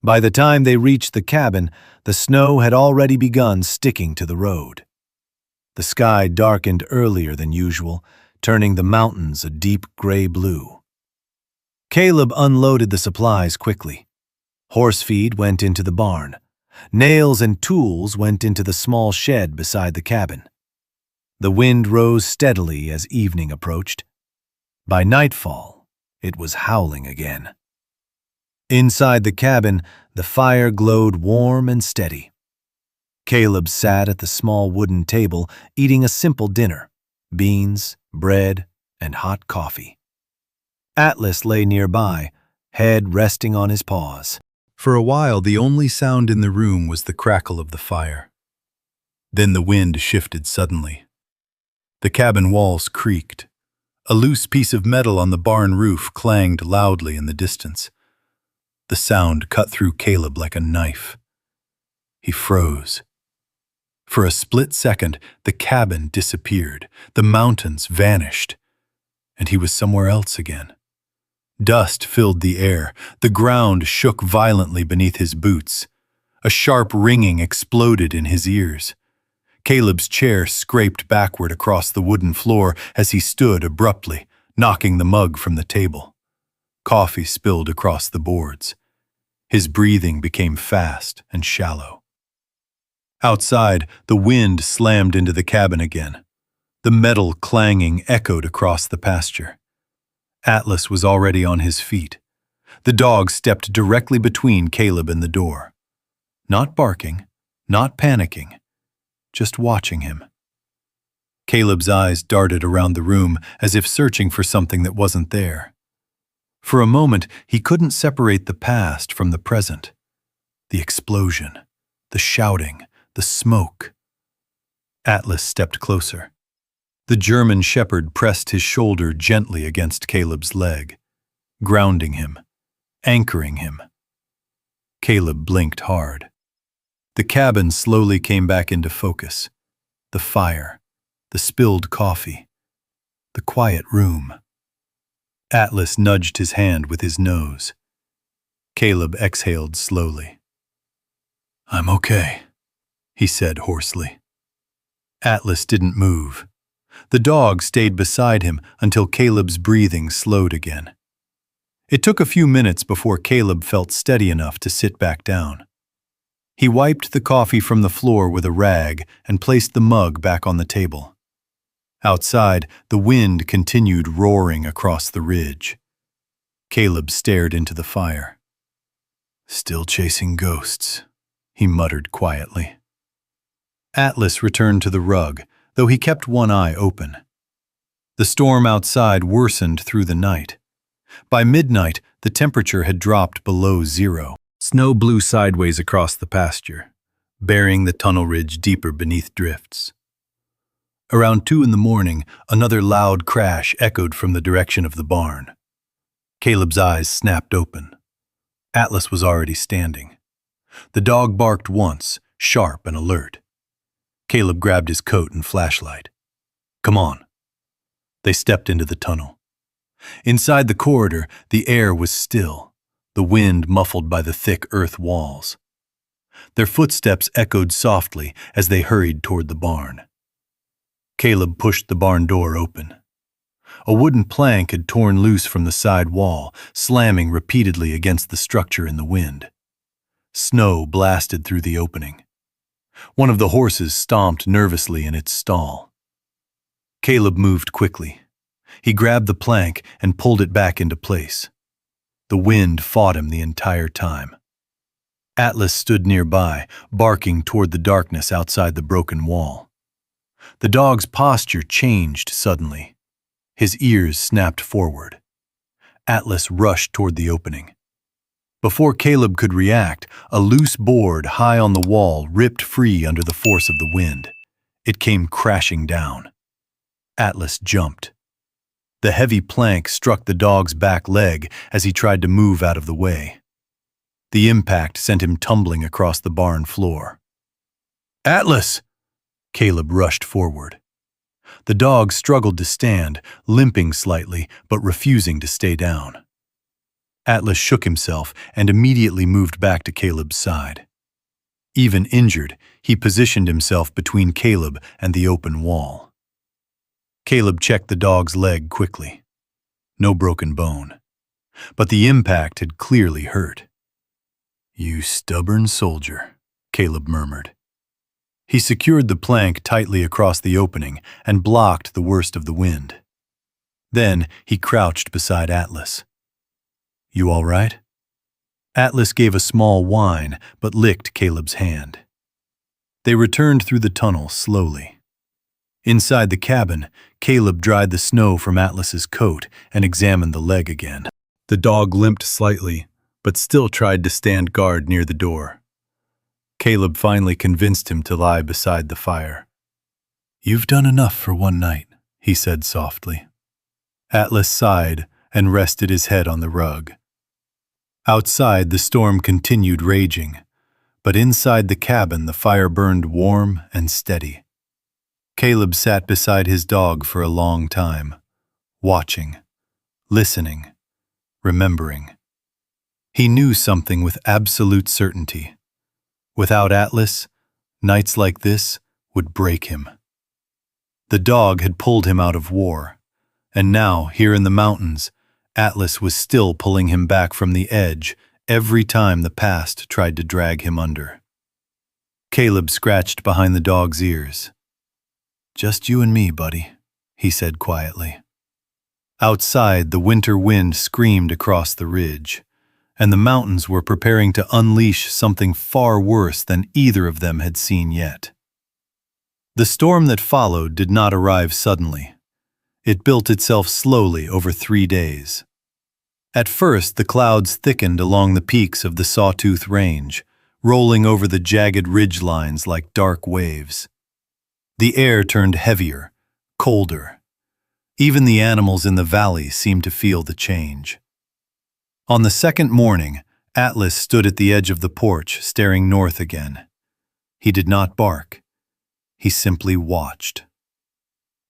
By the time they reached the cabin, the snow had already begun sticking to the road. The sky darkened earlier than usual, turning the mountains a deep gray blue. Caleb unloaded the supplies quickly. Horse feed went into the barn. Nails and tools went into the small shed beside the cabin. The wind rose steadily as evening approached. By nightfall, it was howling again. Inside the cabin, the fire glowed warm and steady. Caleb sat at the small wooden table eating a simple dinner: beans, bread, and hot coffee. Atlas lay nearby, head resting on his paws. For a while, the only sound in the room was the crackle of the fire. Then the wind shifted suddenly. The cabin walls creaked. A loose piece of metal on the barn roof clanged loudly in the distance. The sound cut through Caleb like a knife. He froze. For a split second, the cabin disappeared, the mountains vanished, and he was somewhere else again. Dust filled the air. The ground shook violently beneath his boots. A sharp ringing exploded in his ears. Caleb's chair scraped backward across the wooden floor as he stood abruptly, knocking the mug from the table. Coffee spilled across the boards. His breathing became fast and shallow. Outside, the wind slammed into the cabin again. The metal clanging echoed across the pasture. Atlas was already on his feet. The dog stepped directly between Caleb and the door. Not barking, not panicking, just watching him. Caleb's eyes darted around the room as if searching for something that wasn't there. For a moment, he couldn't separate the past from the present. The explosion, the shouting, the smoke. Atlas stepped closer. The German shepherd pressed his shoulder gently against Caleb's leg, grounding him, anchoring him. Caleb blinked hard. The cabin slowly came back into focus. The fire, the spilled coffee, the quiet room. Atlas nudged his hand with his nose. Caleb exhaled slowly. "I'm okay," he said hoarsely. Atlas didn't move. The dog stayed beside him until Caleb's breathing slowed again. It took a few minutes before Caleb felt steady enough to sit back down. He wiped the coffee from the floor with a rag and placed the mug back on the table. Outside, the wind continued roaring across the ridge. Caleb stared into the fire. "Still chasing ghosts," he muttered quietly. Atlas returned to the rug, though he kept one eye open. The storm outside worsened through the night. By midnight, the temperature had dropped below zero. Snow blew sideways across the pasture, burying the tunnel ridge deeper beneath drifts. Around 2 a.m, another loud crash echoed from the direction of the barn. Caleb's eyes snapped open. Atlas was already standing. The dog barked once, sharp and alert. Caleb grabbed his coat and flashlight. "Come on." They stepped into the tunnel. Inside the corridor, the air was still, the wind muffled by the thick earth walls. Their footsteps echoed softly as they hurried toward the barn. Caleb pushed the barn door open. A wooden plank had torn loose from the side wall, slamming repeatedly against the structure in the wind. Snow blasted through the opening. One of the horses stomped nervously in its stall. Caleb moved quickly. He grabbed the plank and pulled it back into place. The wind fought him the entire time. Atlas stood nearby, barking toward the darkness outside the broken wall. The dog's posture changed suddenly. His ears snapped forward. Atlas rushed toward the opening. Before Caleb could react, a loose board high on the wall ripped free under the force of the wind. It came crashing down. Atlas jumped. The heavy plank struck the dog's back leg as he tried to move out of the way. The impact sent him tumbling across the barn floor. "Atlas!" Caleb rushed forward. The dog struggled to stand, limping slightly but refusing to stay down. Atlas shook himself and immediately moved back to Caleb's side. Even injured, he positioned himself between Caleb and the open wall. Caleb checked the dog's leg quickly. No broken bone. But the impact had clearly hurt. "You stubborn soldier," Caleb murmured. He secured the plank tightly across the opening and blocked the worst of the wind. Then he crouched beside Atlas. "You all right?" Atlas gave a small whine but licked Caleb's hand. They returned through the tunnel slowly. Inside the cabin, Caleb dried the snow from Atlas's coat and examined the leg again. The dog limped slightly, but still tried to stand guard near the door. Caleb finally convinced him to lie beside the fire. "You've done enough for one night," he said softly. Atlas sighed and rested his head on the rug. Outside, the storm continued raging, but inside the cabin the fire burned warm and steady. Caleb sat beside his dog for a long time, watching, listening, remembering. He knew something with absolute certainty. Without Atlas, nights like this would break him. The dog had pulled him out of war, and now, here in the mountains, Atlas was still pulling him back from the edge every time the past tried to drag him under. Caleb scratched behind the dog's ears. "Just you and me, buddy," he said quietly. Outside, the winter wind screamed across the ridge, and the mountains were preparing to unleash something far worse than either of them had seen yet. The storm that followed did not arrive suddenly. It built itself slowly over 3 days. At first, the clouds thickened along the peaks of the Sawtooth Range, rolling over the jagged ridge lines like dark waves. The air turned heavier, colder. Even the animals in the valley seemed to feel the change. On the second morning, Atlas stood at the edge of the porch, staring north again. He did not bark. He simply watched.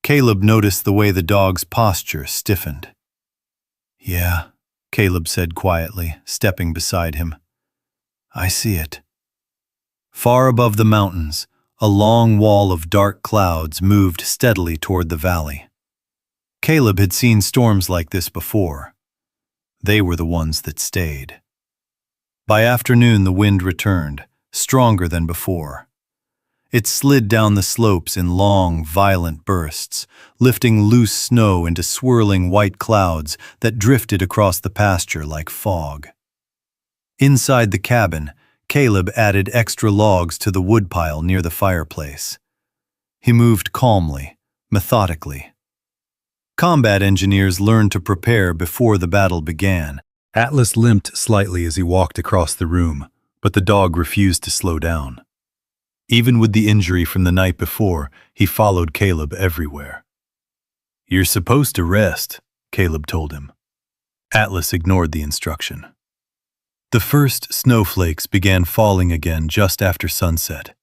Caleb noticed the way the dog's posture stiffened. "Yeah," Caleb said quietly, stepping beside him. "I see it." Far above the mountains, a long wall of dark clouds moved steadily toward the valley. Caleb had seen storms like this before. They were the ones that stayed. By afternoon, the wind returned, stronger than before. It slid down the slopes in long, violent bursts, lifting loose snow into swirling white clouds that drifted across the pasture like fog. Inside the cabin, Caleb added extra logs to the woodpile near the fireplace. He moved calmly, methodically. Combat engineers learned to prepare before the battle began. Atlas limped slightly as he walked across the room, but the dog refused to slow down. Even with the injury from the night before, he followed Caleb everywhere. "You're supposed to rest," Caleb told him. Atlas ignored the instruction. The first snowflakes began falling again just after sunset.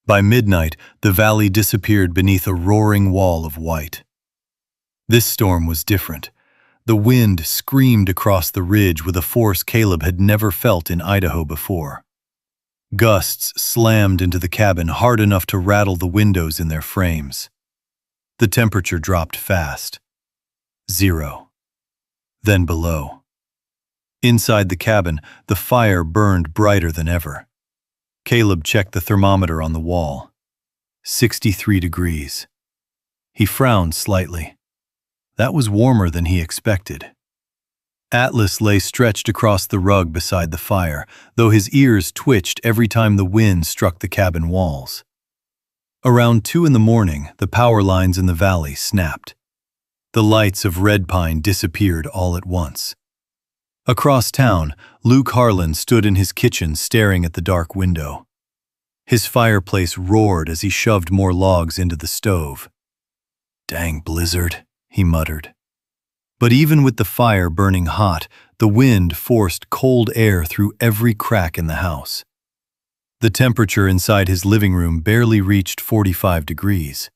By midnight, the valley disappeared beneath a roaring wall of white. This storm was different. The wind screamed across the ridge with a force Caleb had never felt in Idaho before. Gusts slammed into the cabin hard enough to rattle the windows in their frames. The temperature dropped fast. 0. Then below. Inside the cabin, the fire burned brighter than ever. Caleb checked the thermometer on the wall. 63 degrees. He frowned slightly. That was warmer than he expected. Atlas lay stretched across the rug beside the fire, though his ears twitched every time the wind struck the cabin walls. Around 2 in the morning, the power lines in the valley snapped. The lights of Red Pine disappeared all at once. Across town, Luke Harlan stood in his kitchen staring at the dark window. His fireplace roared as he shoved more logs into the stove. "Dang blizzard," he muttered. But even with the fire burning hot, the wind forced cold air through every crack in the house. The temperature inside his living room barely reached 45 degrees.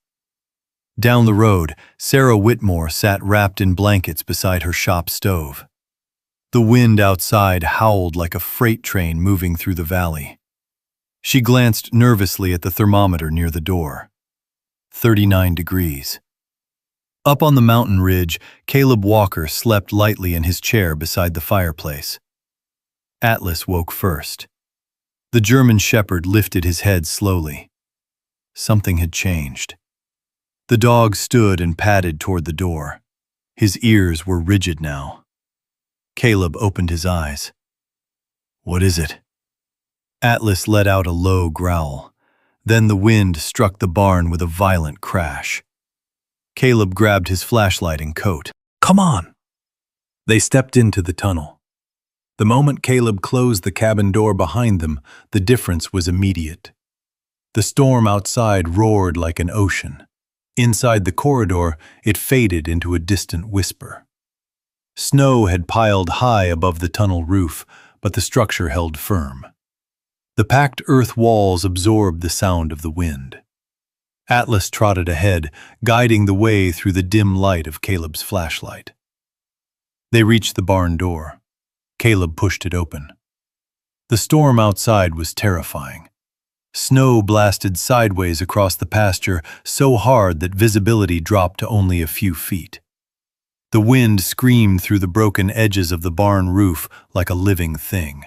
Down the road, Sarah Whitmore sat wrapped in blankets beside her shop stove. The wind outside howled like a freight train moving through the valley. She glanced nervously at the thermometer near the door. 39 degrees. Up on the mountain ridge, Caleb Walker slept lightly in his chair beside the fireplace. Atlas woke first. The German shepherd lifted his head slowly. Something had changed. The dog stood and padded toward the door. His ears were rigid now. Caleb opened his eyes. "What is it?" Atlas let out a low growl. Then the wind struck the barn with a violent crash. Caleb grabbed his flashlight and coat. "Come on!" They stepped into the tunnel. The moment Caleb closed the cabin door behind them, the difference was immediate. The storm outside roared like an ocean. Inside the corridor, it faded into a distant whisper. Snow had piled high above the tunnel roof, but the structure held firm. The packed earth walls absorbed the sound of the wind. Atlas trotted ahead, guiding the way through the dim light of Caleb's flashlight. They reached the barn door. Caleb pushed it open. The storm outside was terrifying. Snow blasted sideways across the pasture so hard that visibility dropped to only a few feet. The wind screamed through the broken edges of the barn roof like a living thing.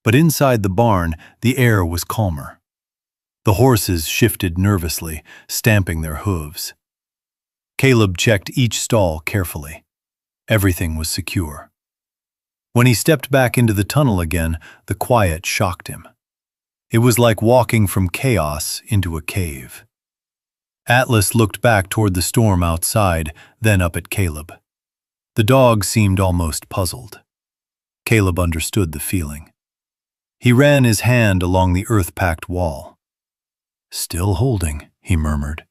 But inside the barn, the air was calmer. The horses shifted nervously, stamping their hooves. Caleb checked each stall carefully. Everything was secure. When he stepped back into the tunnel again, the quiet shocked him. It was like walking from chaos into a cave. Atlas looked back toward the storm outside, then up at Caleb. The dog seemed almost puzzled. Caleb understood the feeling. He ran his hand along the earth-packed wall. "Still holding," he murmured.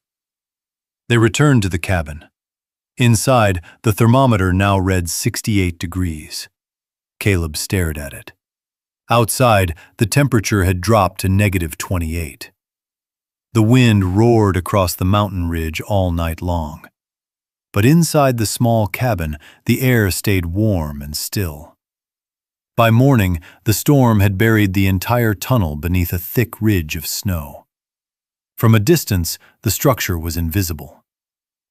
They returned to the cabin. Inside, the thermometer now read 68 degrees. Caleb stared at it. Outside, the temperature had dropped to -28. The wind roared across the mountain ridge all night long. But inside the small cabin, the air stayed warm and still. By morning, the storm had buried the entire tunnel beneath a thick ridge of snow. From a distance, the structure was invisible.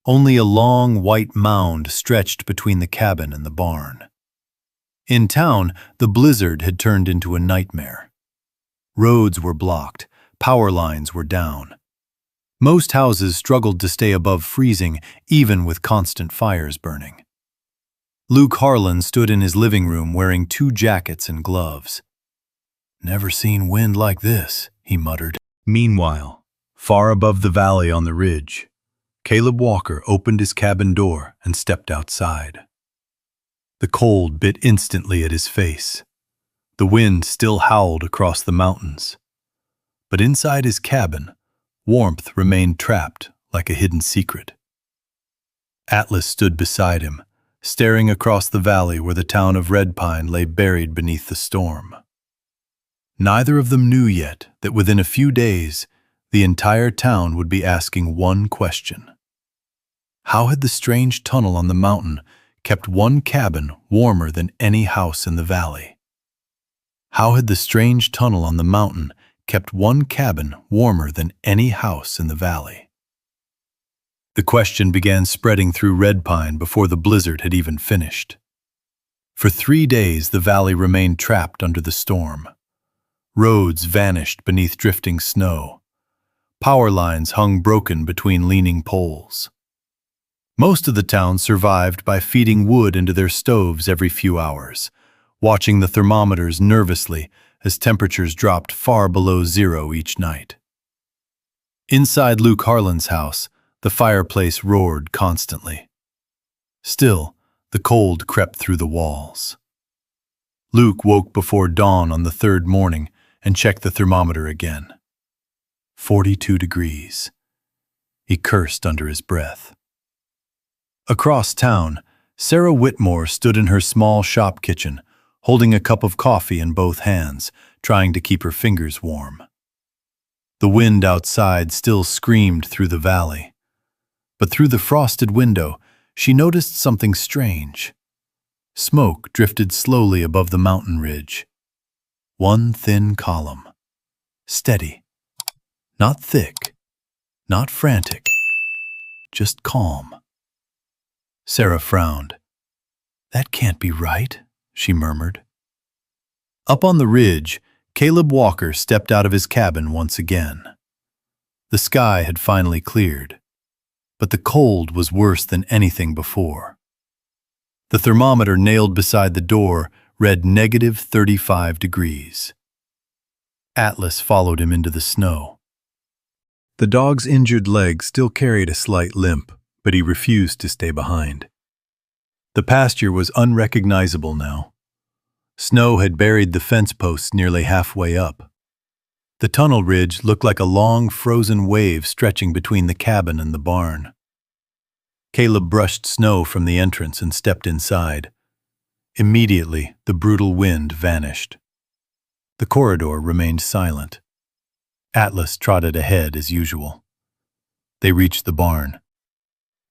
Only a long white mound stretched between the cabin and the barn. In town, the blizzard had turned into a nightmare. Roads were blocked, power lines were down. Most houses struggled to stay above freezing, even with constant fires burning. Luke Harlan stood in his living room wearing 2 jackets and gloves. "Never seen wind like this," he muttered. Meanwhile, far above the valley on the ridge, Caleb Walker opened his cabin door and stepped outside. The cold bit instantly at his face. The wind still howled across the mountains. But inside his cabin, warmth remained trapped like a hidden secret. Atlas stood beside him, staring across the valley where the town of Red Pine lay buried beneath the storm. Neither of them knew yet that within a few days, the entire town would be asking one question. How had the strange tunnel on the mountain kept one cabin warmer than any house in the valley? How had the strange tunnel on the mountain kept one cabin warmer than any house in the valley? The question began spreading through Red Pine before the blizzard had even finished. For 3 days, the valley remained trapped under the storm. Roads vanished beneath drifting snow. Power lines hung broken between leaning poles. Most of the town survived by feeding wood into their stoves every few hours, watching the thermometers nervously as temperatures dropped far below zero each night. Inside Luke Harlan's house, the fireplace roared constantly. Still, the cold crept through the walls. Luke woke before dawn on the 3rd morning and checked the thermometer again. 42 degrees. He cursed under his breath. Across town, Sarah Whitmore stood in her small shop kitchen, holding a cup of coffee in both hands, trying to keep her fingers warm. The wind outside still screamed through the valley. But through the frosted window, she noticed something strange. Smoke drifted slowly above the mountain ridge. One thin column. Steady. Not thick. Not frantic. Just calm. Sarah frowned. "That can't be right," she murmured. Up on the ridge, Caleb Walker stepped out of his cabin once again. The sky had finally cleared, but the cold was worse than anything before. The thermometer nailed beside the door read -35 degrees. Atlas followed him into the snow. The dog's injured leg still carried a slight limp, but he refused to stay behind. The pasture was unrecognizable now. Snow had buried the fence posts nearly halfway up. The tunnel ridge looked like a long, frozen wave stretching between the cabin and the barn. Caleb brushed snow from the entrance and stepped inside. Immediately, the brutal wind vanished. The corridor remained silent. Atlas trotted ahead as usual. They reached the barn.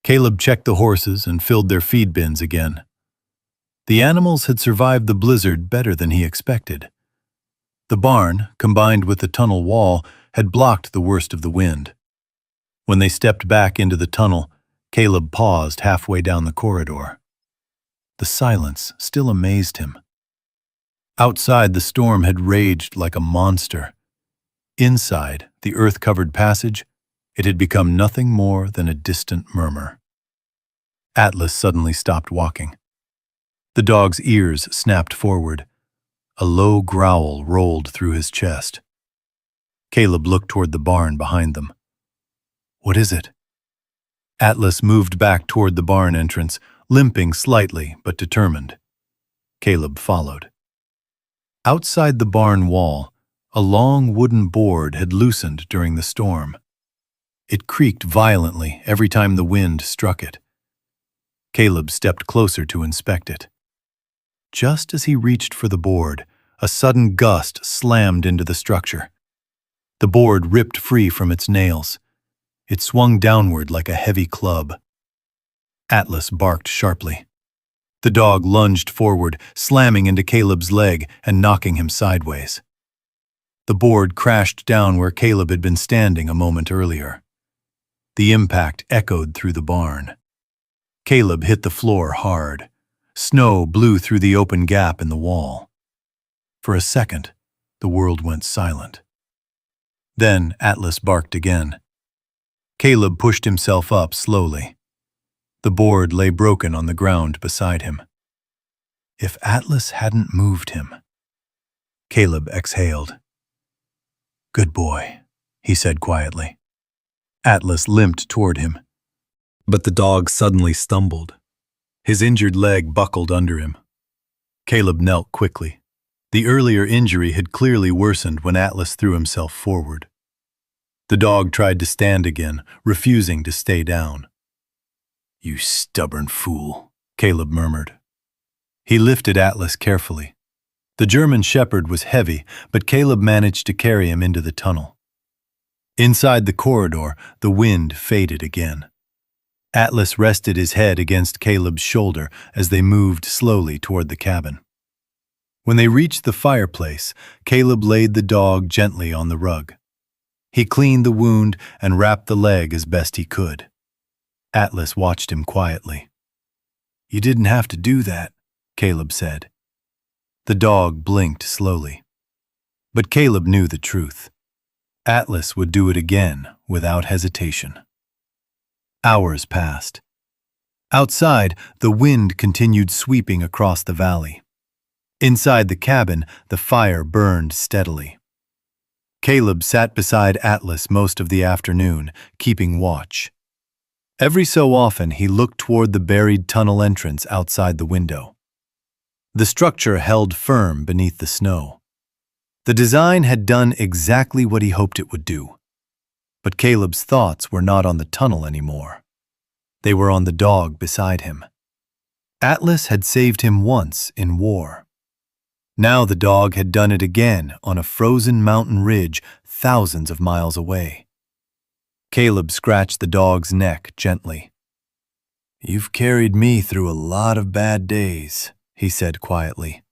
Caleb checked the horses and filled their feed bins again. The animals had survived the blizzard better than he expected. The barn, combined with the tunnel wall, had blocked the worst of the wind. When they stepped back into the tunnel, Caleb paused halfway down the corridor. The silence still amazed him. Outside, the storm had raged like a monster. Inside, the earth-covered passage, it had become nothing more than a distant murmur. Atlas suddenly stopped walking. The dog's ears snapped forward. A low growl rolled through his chest. Caleb looked toward the barn behind them. "What is it?" Atlas moved back toward the barn entrance, limping slightly but determined. Caleb followed. Outside the barn wall, a long wooden board had loosened during the storm. It creaked violently every time the wind struck it. Caleb stepped closer to inspect it. Just as he reached for the board, a sudden gust slammed into the structure. The board ripped free from its nails. It swung downward like a heavy club. Atlas barked sharply. The dog lunged forward, slamming into Caleb's leg and knocking him sideways. The board crashed down where Caleb had been standing a moment earlier. The impact echoed through the barn. Caleb hit the floor hard. Snow blew through the open gap in the wall. For a second, the world went silent. Then Atlas barked again. Caleb pushed himself up slowly. The board lay broken on the ground beside him. If Atlas hadn't moved him. Caleb exhaled. "Good boy," he said quietly. Atlas limped toward him. But the dog suddenly stumbled. His injured leg buckled under him. Caleb knelt quickly. The earlier injury had clearly worsened when Atlas threw himself forward. The dog tried to stand again, refusing to stay down. "You stubborn fool," Caleb murmured. He lifted Atlas carefully. The German shepherd was heavy, but Caleb managed to carry him into the tunnel. Inside the corridor, the wind faded again. Atlas rested his head against Caleb's shoulder as they moved slowly toward the cabin. When they reached the fireplace, Caleb laid the dog gently on the rug. He cleaned the wound and wrapped the leg as best he could. Atlas watched him quietly. "You didn't have to do that," Caleb said. The dog blinked slowly. But Caleb knew the truth. Atlas would do it again without hesitation. Hours passed. Outside, the wind continued sweeping across the valley. Inside the cabin, the fire burned steadily. Caleb sat beside Atlas most of the afternoon, keeping watch. Every so often, he looked toward the buried tunnel entrance outside the window. The structure held firm beneath the snow. The design had done exactly what he hoped it would do. But Caleb's thoughts were not on the tunnel anymore. They were on the dog beside him. Atlas had saved him once in war. Now the dog had done it again on a frozen mountain ridge thousands of miles away. Caleb scratched the dog's neck gently. "You've carried me through a lot of bad days," he said quietly.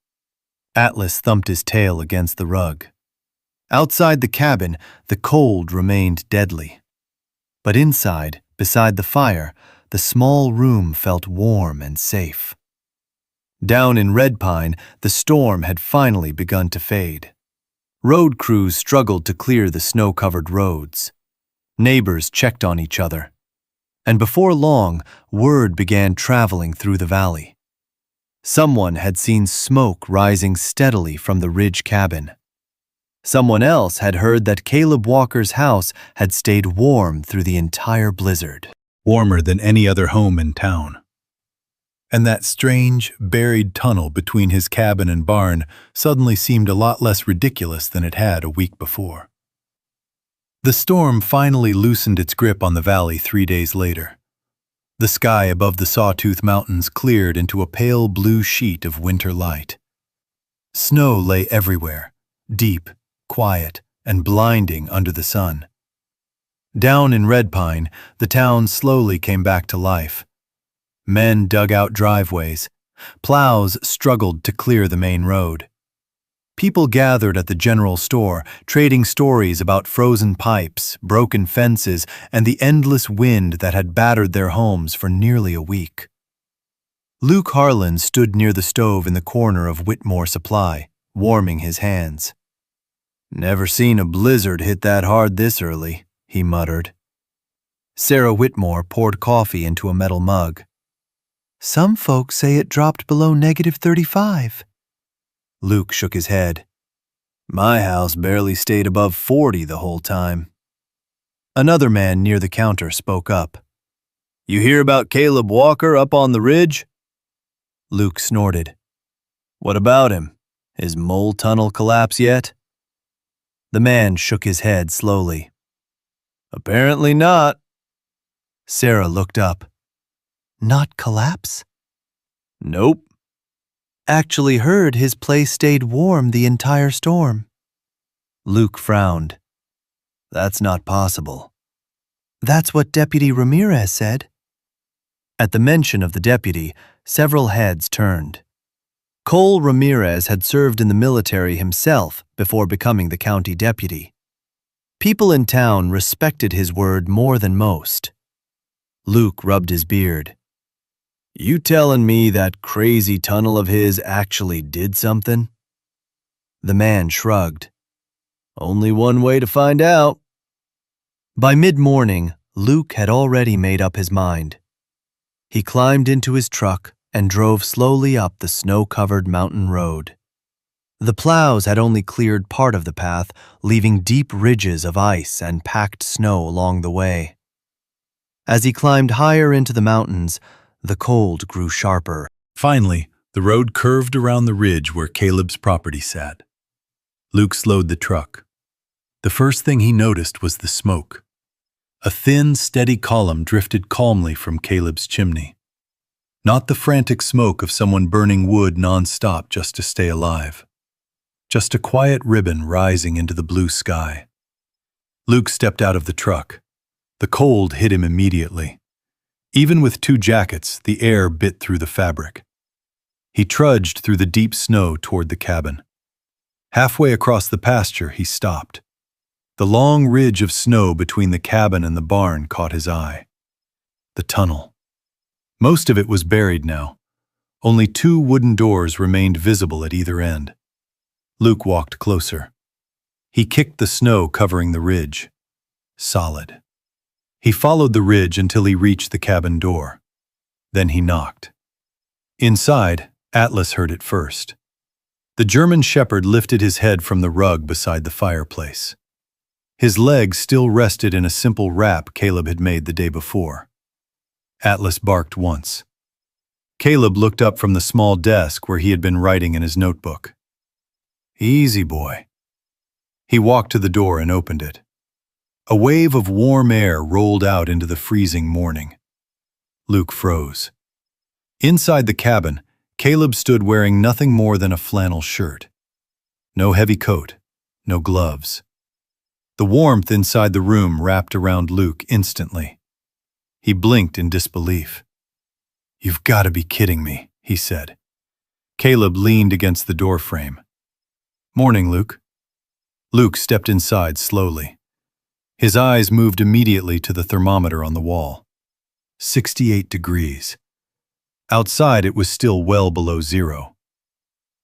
Atlas thumped his tail against the rug. Outside the cabin, the cold remained deadly. But inside, beside the fire, the small room felt warm and safe. Down in Red Pine, the storm had finally begun to fade. Road crews struggled to clear the snow-covered roads. Neighbors checked on each other. And before long, word began traveling through the valley. Someone had seen smoke rising steadily from the ridge cabin. Someone else had heard that Caleb Walker's house had stayed warm through the entire blizzard. Warmer than any other home in town. And that strange, buried tunnel between his cabin and barn suddenly seemed a lot less ridiculous than it had a week before. The storm finally loosened its grip on the valley 3 days later. The sky above the Sawtooth Mountains cleared into a pale blue sheet of winter light. Snow lay everywhere, deep, quiet, and blinding under the sun. Down in Red Pine, the town slowly came back to life. Men dug out driveways. Plows struggled to clear the main road. People gathered at the general store, trading stories about frozen pipes, broken fences, and the endless wind that had battered their homes for nearly a week. Luke Harlan stood near the stove in the corner of Whitmore Supply, warming his hands. "Never seen a blizzard hit that hard this early," he muttered. Sarah Whitmore poured coffee into a metal mug. "Some folks say it dropped below -35. Luke shook his head. "My house barely stayed above 40 the whole time." Another man near the counter spoke up. "You hear about Caleb Walker up on the ridge?" Luke snorted. "What about him? His mole tunnel collapse yet?" The man shook his head slowly. "Apparently not." Sarah looked up. "Not collapse?" "Nope." "Actually heard his place stayed warm the entire storm." Luke frowned. "That's not possible." "That's what Deputy Ramirez said." At the mention of the deputy, several heads turned. Cole Ramirez had served in the military himself before becoming the county deputy. People in town respected his word more than most. Luke rubbed his beard. "You telling me that crazy tunnel of his actually did something?" The man shrugged. "Only one way to find out." By mid-morning, Luke had already made up his mind. He climbed into his truck and drove slowly up the snow-covered mountain road. The plows had only cleared part of the path, leaving deep ridges of ice and packed snow along the way. As he climbed higher into the mountains, the cold grew sharper. Finally, the road curved around the ridge where Caleb's property sat. Luke slowed the truck. The first thing he noticed was the smoke. A thin, steady column drifted calmly from Caleb's chimney. Not the frantic smoke of someone burning wood non-stop just to stay alive. Just a quiet ribbon rising into the blue sky. Luke stepped out of the truck. The cold hit him immediately. Even with 2 jackets, the air bit through the fabric. He trudged through the deep snow toward the cabin. Halfway across the pasture, he stopped. The long ridge of snow between the cabin and the barn caught his eye. The tunnel. Most of it was buried now. Only 2 wooden doors remained visible at either end. Luke walked closer. He kicked the snow covering the ridge. Solid. He followed the ridge until he reached the cabin door. Then he knocked. Inside, Atlas heard it first. The German shepherd lifted his head from the rug beside the fireplace. His legs still rested in a simple wrap Caleb had made the day before. Atlas barked once. Caleb looked up from the small desk where he had been writing in his notebook. "Easy, boy." He walked to the door and opened it. A wave of warm air rolled out into the freezing morning. Luke froze. Inside the cabin, Caleb stood wearing nothing more than a flannel shirt. No heavy coat, no gloves. The warmth inside the room wrapped around Luke instantly. He blinked in disbelief. "You've got to be kidding me," he said. Caleb leaned against the doorframe. "Morning, Luke." Luke stepped inside slowly. His eyes moved immediately to the thermometer on the wall. 68 degrees. Outside it was still well below zero.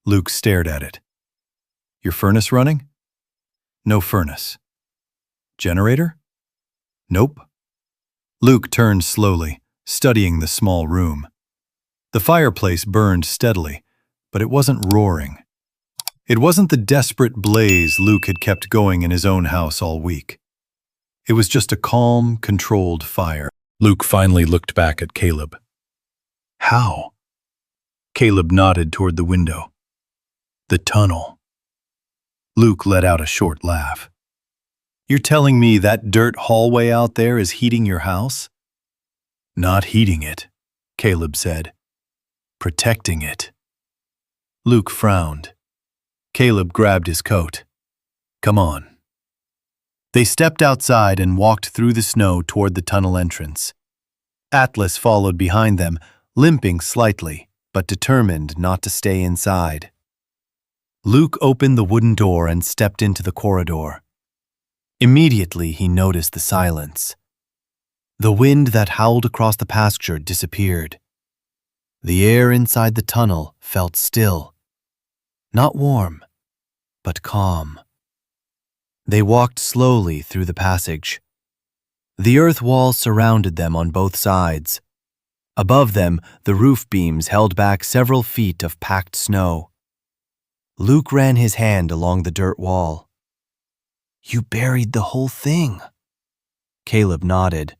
Luke stared at it. "Your furnace running?" "No furnace." "Generator?" "Nope." Luke turned slowly, studying the small room. The fireplace burned steadily, but it wasn't roaring. It wasn't the desperate blaze Luke had kept going in his own house all week. It was just a calm, controlled fire. Luke finally looked back at Caleb. "How?" Caleb nodded toward the window. "The tunnel." Luke let out a short laugh. "You're telling me that dirt hallway out there is heating your house?" "Not heating it," Caleb said. "Protecting it." Luke frowned. Caleb grabbed his coat. "Come on." They stepped outside and walked through the snow toward the tunnel entrance. Atlas followed behind them, limping slightly, but determined not to stay inside. Luke opened the wooden door and stepped into the corridor. Immediately he noticed the silence. The wind that howled across the pasture disappeared. The air inside the tunnel felt still. Not warm, but calm. They walked slowly through the passage. The earth wall surrounded them on both sides. Above them, the roof beams held back several feet of packed snow. Luke ran his hand along the dirt wall. "You buried the whole thing." Caleb nodded.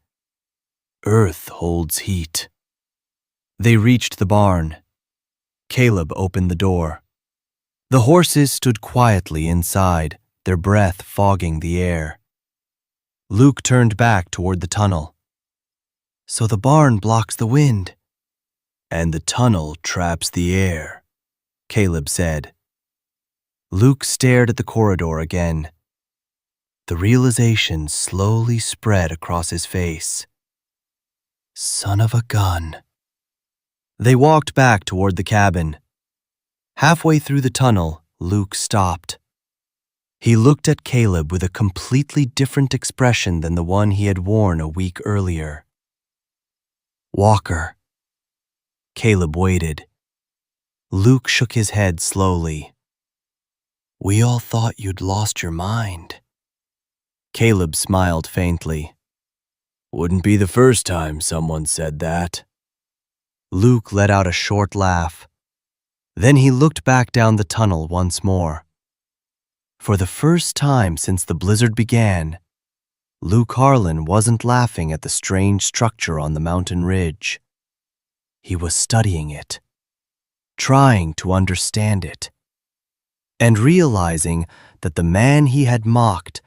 "Earth holds heat." They reached the barn. Caleb opened the door. The horses stood quietly inside, their breath fogging the air. Luke turned back toward the tunnel. "So the barn blocks the wind." "And the tunnel traps the air," Caleb said. Luke stared at the corridor again. The realization slowly spread across his face. Son of a gun. They walked back toward the cabin. Halfway through the tunnel, Luke stopped. He looked at Caleb with a completely different expression than the one he had worn a week earlier. "Walker." Caleb waited. Luke shook his head slowly. "We all thought you'd lost your mind." Caleb smiled faintly. "Wouldn't be the first time someone said that." Luke let out a short laugh. Then he looked back down the tunnel once more. For the first time since the blizzard began, Luke Harlan wasn't laughing at the strange structure on the mountain ridge. He was studying it, trying to understand it, and realizing that the man he had mocked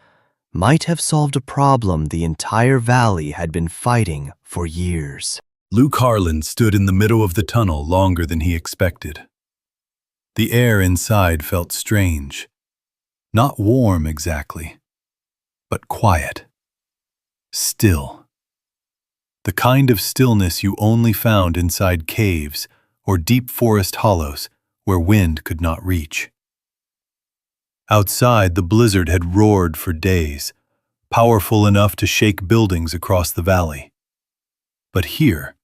might have solved a problem the entire valley had been fighting for years. Luke Harlan stood in the middle of the tunnel longer than he expected. The air inside felt strange. Not warm exactly, but quiet. Still. The kind of stillness you only found inside caves or deep forest hollows where wind could not reach. Outside, the blizzard had roared for days, powerful enough to shake buildings across the valley. But here,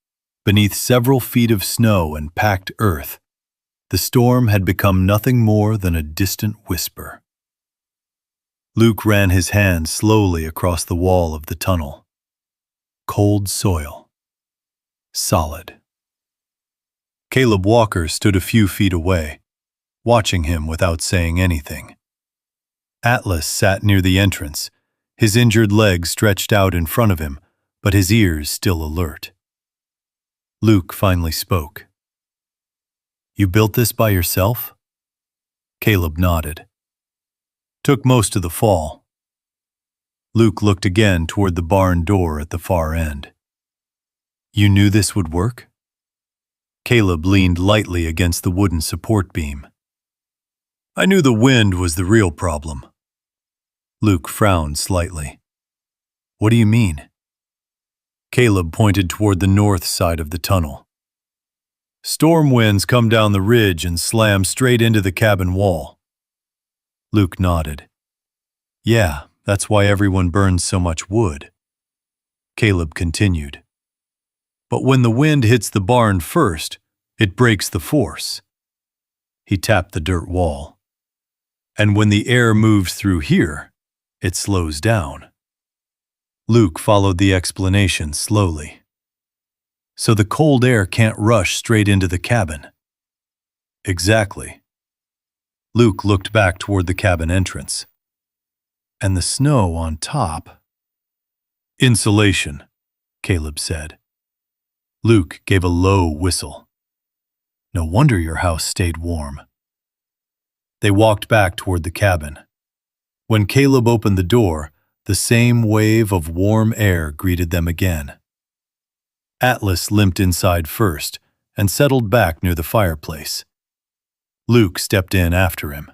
beneath several feet of snow and packed earth, the storm had become nothing more than a distant whisper. Luke ran his hand slowly across the wall of the tunnel. Cold soil. Solid. Caleb Walker stood a few feet away, watching him without saying anything. Atlas sat near the entrance, his injured legs stretched out in front of him, but his ears still alert. Luke finally spoke. "You built this by yourself?" Caleb nodded. "Took most of the fall." Luke looked again toward the barn door at the far end. "You knew this would work?" Caleb leaned lightly against the wooden support beam. "I knew the wind was the real problem. Luke frowned slightly. What do you mean? Caleb pointed toward the north side of the tunnel. Storm winds come down the ridge and slam straight into the cabin wall. Luke nodded. Yeah, that's why everyone burns so much wood. Caleb continued. But when the wind hits the barn first, it breaks the force. He tapped the dirt wall. And when the air moves through here, it slows down. Luke followed the explanation slowly. So the cold air can't rush straight into the cabin. Exactly. Luke looked back toward the cabin entrance. And the snow on top. Insulation, Caleb said. Luke gave a low whistle. No wonder your house stayed warm. They walked back toward the cabin. When Caleb opened the door, the same wave of warm air greeted them again. Atlas limped inside first and settled back near the fireplace. Luke stepped in after him.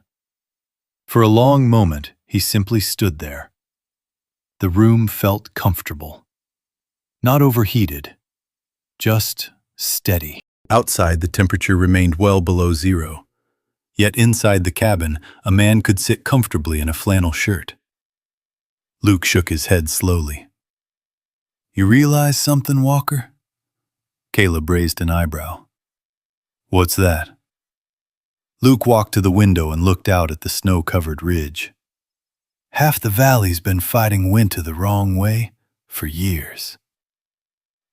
For a long moment, he simply stood there. The room felt comfortable. Not overheated, just steady. Outside, the temperature remained well below zero. Yet inside the cabin, a man could sit comfortably in a flannel shirt. Luke shook his head slowly. You realize something, Walker? Caleb raised an eyebrow. What's that? Luke walked to the window and looked out at the snow-covered ridge. Half the valley's been fighting winter the wrong way for years.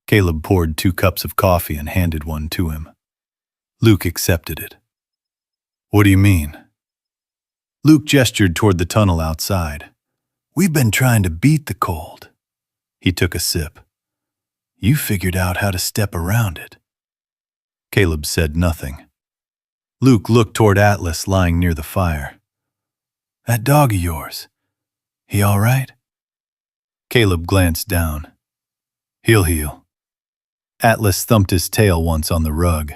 Caleb poured 2 cups of coffee and handed one to him. Luke accepted it. What do you mean? Luke gestured toward the tunnel outside. We've been trying to beat the cold. He took a sip. You figured out how to step around it. Caleb said nothing. Luke looked toward Atlas lying near the fire. That dog of yours, he all right? Caleb glanced down. He'll heal. Atlas thumped his tail once on the rug.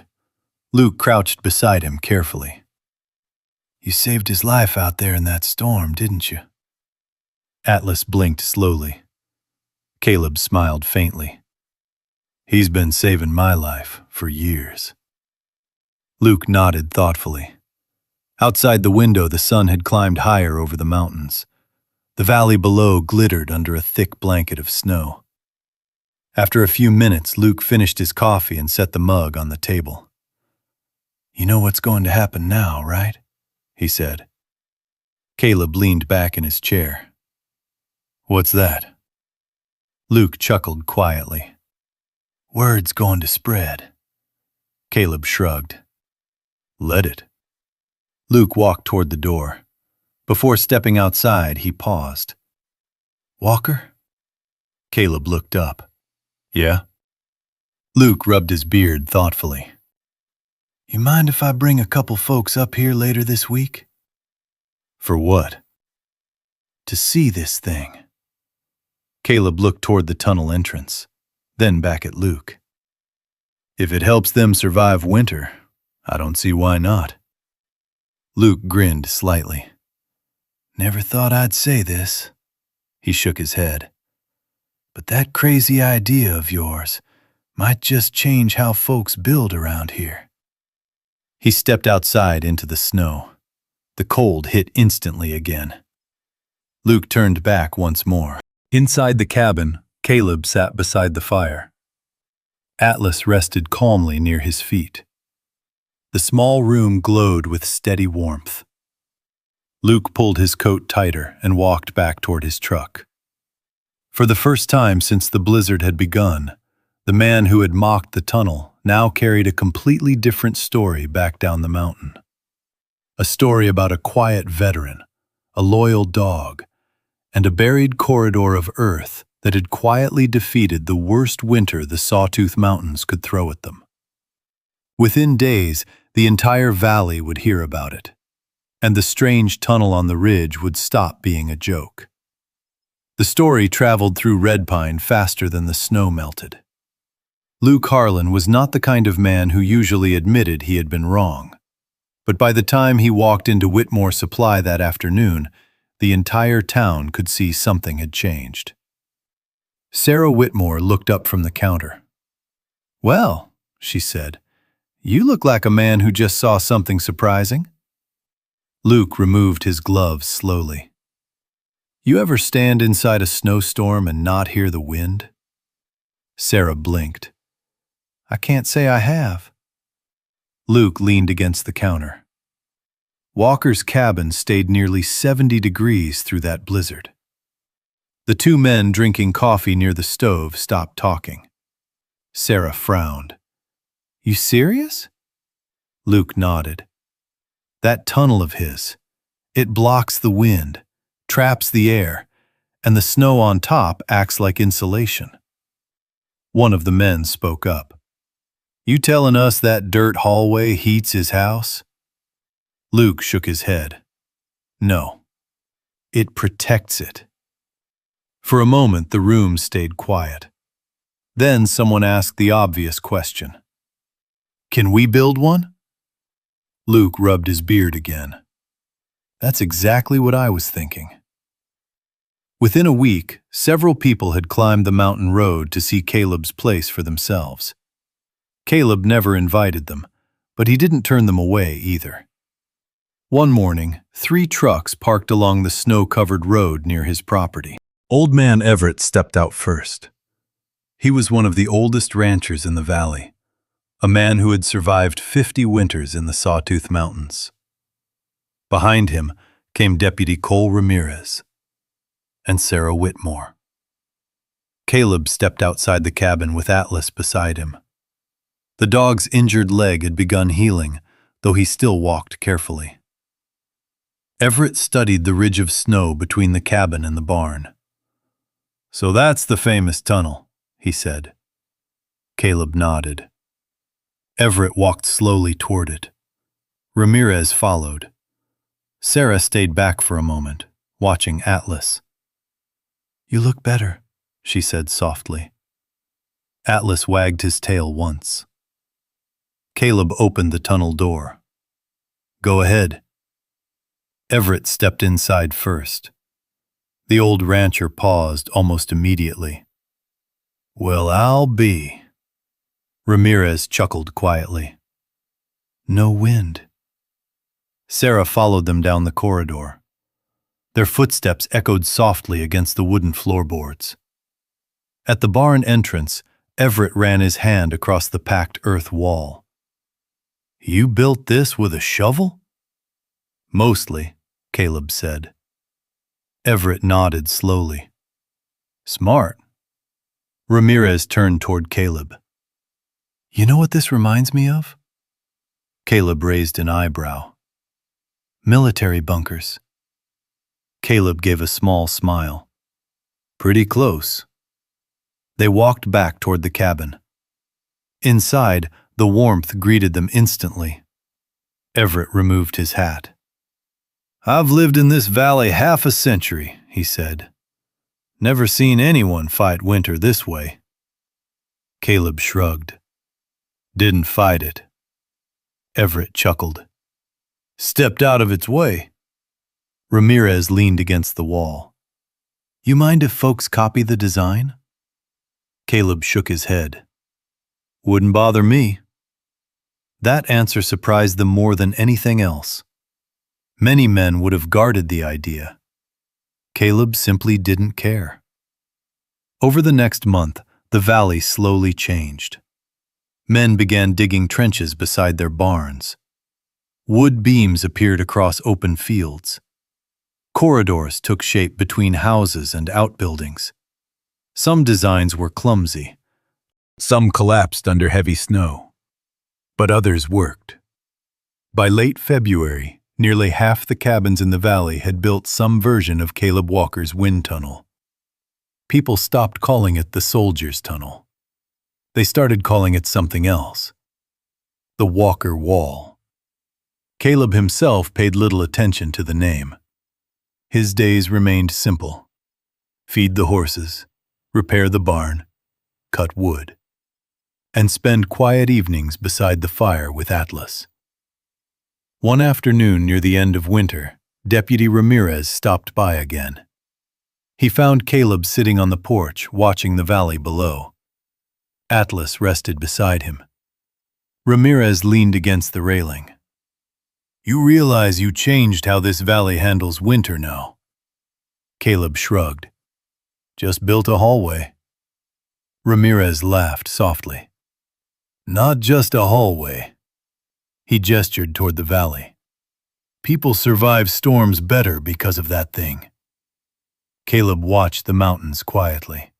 Luke crouched beside him carefully. You saved his life out there in that storm, didn't you? Atlas blinked slowly. Caleb smiled faintly. He's been saving my life for years. Luke nodded thoughtfully. Outside the window, the sun had climbed higher over the mountains. The valley below glittered under a thick blanket of snow. After a few minutes, Luke finished his coffee and set the mug on the table. You know what's going to happen now, right? He said. Caleb leaned back in his chair. What's that? Luke chuckled quietly. Word's going to spread. Caleb shrugged. Let it. Luke walked toward the door. Before stepping outside, he paused. Walker? Caleb looked up. Yeah? Luke rubbed his beard thoughtfully. You mind if I bring a couple folks up here later this week? For what? To see this thing. Caleb looked toward the tunnel entrance, then back at Luke. If it helps them survive winter, I don't see why not. Luke grinned slightly. Never thought I'd say this. He shook his head. But that crazy idea of yours might just change how folks build around here. He stepped outside into the snow. The cold hit instantly again. Luke turned back once more. Inside the cabin, Caleb sat beside the fire. Atlas rested calmly near his feet. The small room glowed with steady warmth. Luke pulled his coat tighter and walked back toward his truck. For the first time since the blizzard had begun, the man who had mocked the tunnel now carried a completely different story back down the mountain. A story about a quiet veteran, a loyal dog, and a buried corridor of earth that had quietly defeated the worst winter the Sawtooth Mountains could throw at them. Within days, the entire valley would hear about it, and the strange tunnel on the ridge would stop being a joke. The story traveled through Red Pine faster than the snow melted. Luke Harlan was not the kind of man who usually admitted he had been wrong, but by the time he walked into Whitmore Supply that afternoon, the entire town could see something had changed. Sarah Whitmore looked up from the counter. "Well," she said, "you look like a man who just saw something surprising." Luke removed his gloves slowly. "You ever stand inside a snowstorm and not hear the wind?" Sarah blinked. "I can't say I have." Luke leaned against the counter. Walker's cabin stayed nearly 70 degrees through that blizzard. The two men drinking coffee near the stove stopped talking. Sarah frowned. "You serious?" Luke nodded. "That tunnel of his, it blocks the wind, traps the air, and the snow on top acts like insulation." One of the men spoke up. "You telling us that dirt hallway heats his house?" Luke shook his head. "No, it protects it." For a moment, the room stayed quiet. Then someone asked the obvious question. "Can we build one?" Luke rubbed his beard again. "That's exactly what I was thinking." Within a week, several people had climbed the mountain road to see Caleb's place for themselves. Caleb never invited them, but he didn't turn them away either. One morning, 3 trucks parked along the snow-covered road near his property. Old Man Everett stepped out first. He was one of the oldest ranchers in the valley, a man who had survived 50 winters in the Sawtooth Mountains. Behind him came Deputy Cole Ramirez and Sarah Whitmore. Caleb stepped outside the cabin with Atlas beside him. The dog's injured leg had begun healing, though he still walked carefully. Everett studied the ridge of snow between the cabin and the barn. "So that's the famous tunnel," he said. Caleb nodded. Everett walked slowly toward it. Ramirez followed. Sarah stayed back for a moment, watching Atlas. "You look better," she said softly. Atlas wagged his tail once. Caleb opened the tunnel door. "Go ahead." Everett stepped inside first. The old rancher paused almost immediately. "Well, I'll be." Ramirez chuckled quietly. "No wind." Sarah followed them down the corridor. Their footsteps echoed softly against the wooden floorboards. At the barn entrance, Everett ran his hand across the packed earth wall. "You built this with a shovel?" "Mostly," Caleb said. Everett nodded slowly. "Smart." Ramirez turned toward Caleb. "You know what this reminds me of?" Caleb raised an eyebrow. "Military bunkers." Caleb gave a small smile. "Pretty close." They walked back toward the cabin. Inside, the warmth greeted them instantly. Everett removed his hat. "I've lived in this valley half a century," he said. "Never seen anyone fight winter this way." Caleb shrugged. "Didn't fight it." Everett chuckled. "Stepped out of its way." Ramirez leaned against the wall. "You mind if folks copy the design?" Caleb shook his head. "Wouldn't bother me." That answer surprised them more than anything else. Many men would have guarded the idea. Caleb simply didn't care. Over the next month, the valley slowly changed. Men began digging trenches beside their barns. Wood beams appeared across open fields. Corridors took shape between houses and outbuildings. Some designs were clumsy. Some collapsed under heavy snow. But others worked. By late February, nearly half the cabins in the valley had built some version of Caleb Walker's wind tunnel. People stopped calling it the Soldier's Tunnel. They started calling it something else. The Walker Wall. Caleb himself paid little attention to the name. His days remained simple. Feed the horses, repair the barn, cut wood, and spend quiet evenings beside the fire with Atlas. One afternoon near the end of winter, Deputy Ramirez stopped by again. He found Caleb sitting on the porch, watching the valley below. Atlas rested beside him. Ramirez leaned against the railing. "You realize you changed how this valley handles winter now?" Caleb shrugged. "Just built a hallway." Ramirez laughed softly. "Not just a hallway." He gestured toward the valley. "People survive storms better because of that thing." Caleb watched the mountains quietly.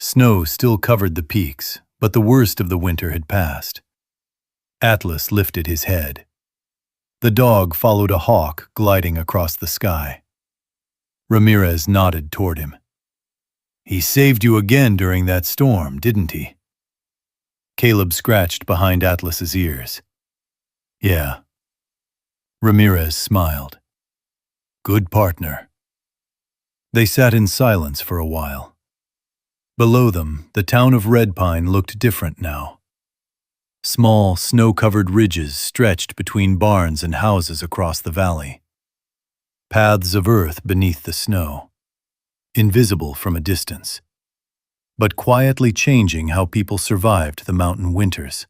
Snow still covered the peaks, but the worst of the winter had passed. Atlas lifted his head. The dog followed a hawk gliding across the sky. Ramirez nodded toward him. "He saved you again during that storm, didn't he?" Caleb scratched behind Atlas's ears. "Yeah." Ramirez smiled. "Good partner." They sat in silence for a while. Below them, the town of Red Pine looked different now. Small, snow-covered ridges stretched between barns and houses across the valley. Paths of earth beneath the snow, invisible from a distance, but quietly changing how people survived the mountain winters.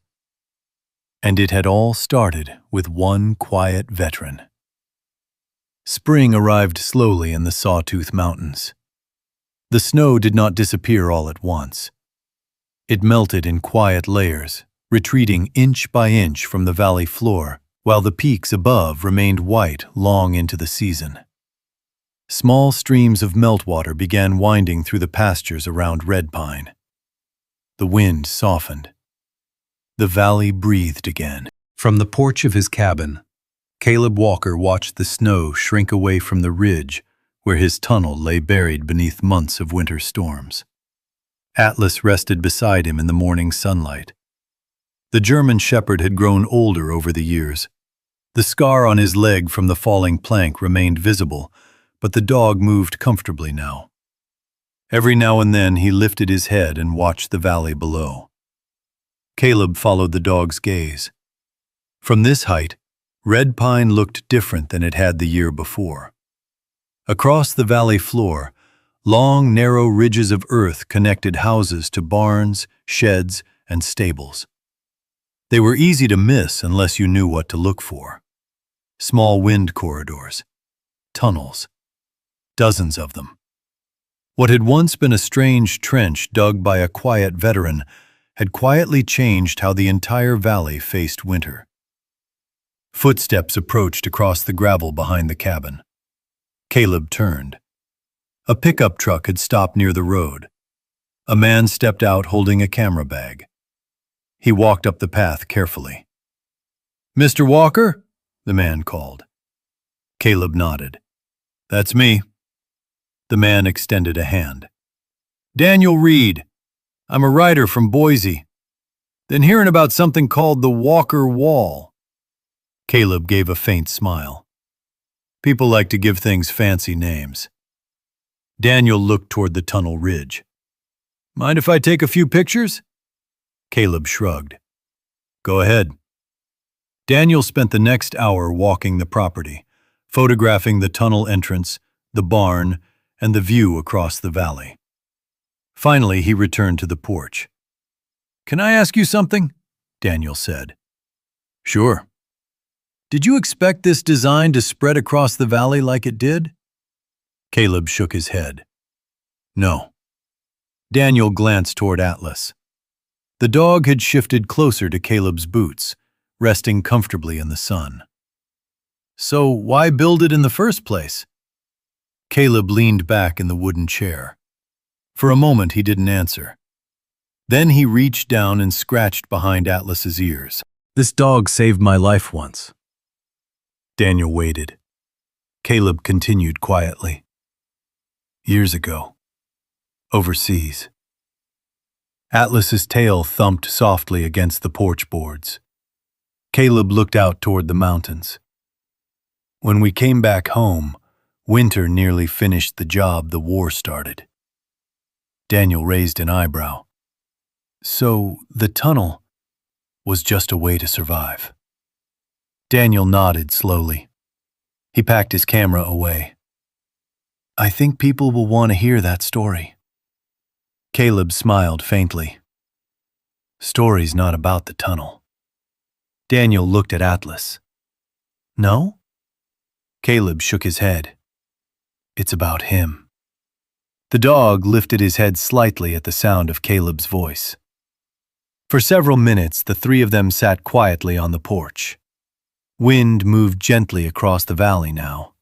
And it had all started with one quiet veteran. Spring arrived slowly in the Sawtooth Mountains. The snow did not disappear all at once. It melted in quiet layers, retreating inch by inch from the valley floor, while the peaks above remained white long into the season. Small streams of meltwater began winding through the pastures around Red Pine. The wind softened. The valley breathed again. From the porch of his cabin, Caleb Walker watched the snow shrink away from the ridge where his tunnel lay buried beneath months of winter storms. Atlas rested beside him in the morning sunlight. The German shepherd had grown older over the years. The scar on his leg from the falling plank remained visible, but the dog moved comfortably now. Every now and then he lifted his head and watched the valley below. Caleb followed the dog's gaze. From this height, Red Pine looked different than it had the year before. Across the valley floor, long, narrow ridges of earth connected houses to barns, sheds, and stables. They were easy to miss unless you knew what to look for. Small wind corridors, tunnels, dozens of them. What had once been a strange trench dug by a quiet veteran had quietly changed how the entire valley faced winter. Footsteps approached across the gravel behind the cabin. Caleb turned. A pickup truck had stopped near the road. A man stepped out holding a camera bag. He walked up the path carefully. "Mr. Walker?" the man called. Caleb nodded. "That's me." The man extended a hand. "Daniel Reed. I'm a writer from Boise. Been hearing about something called the Walker Wall." Caleb gave a faint smile. People like to give things fancy names. Daniel looked toward the tunnel ridge. "Mind if I take a few pictures?" Caleb shrugged. "Go ahead." Daniel spent the next hour walking the property, photographing the tunnel entrance, the barn, and the view across the valley. Finally, he returned to the porch. "Can I ask you something?" Daniel said. "Sure." "Did you expect this design to spread across the valley like it did?" Caleb shook his head. "No." Daniel glanced toward Atlas. The dog had shifted closer to Caleb's boots, resting comfortably in the sun. "So why build it in the first place?" Caleb leaned back in the wooden chair. For a moment he didn't answer. Then he reached down and scratched behind Atlas's ears. "This dog saved my life once." Daniel waited. Caleb continued quietly. "Years ago. Overseas." Atlas's tail thumped softly against the porch boards. Caleb looked out toward the mountains. "When we came back home, winter nearly finished the job the war started." Daniel raised an eyebrow. "So the tunnel was just a way to survive?" Daniel nodded slowly. He packed his camera away. I think people will want to hear that story. Caleb smiled faintly. Story's not about the tunnel. Daniel looked at Atlas. No? Caleb shook his head. It's about him. The dog lifted his head slightly at the sound of Caleb's voice. For several minutes, the three of them sat quietly on the porch. Wind moved gently across the valley now,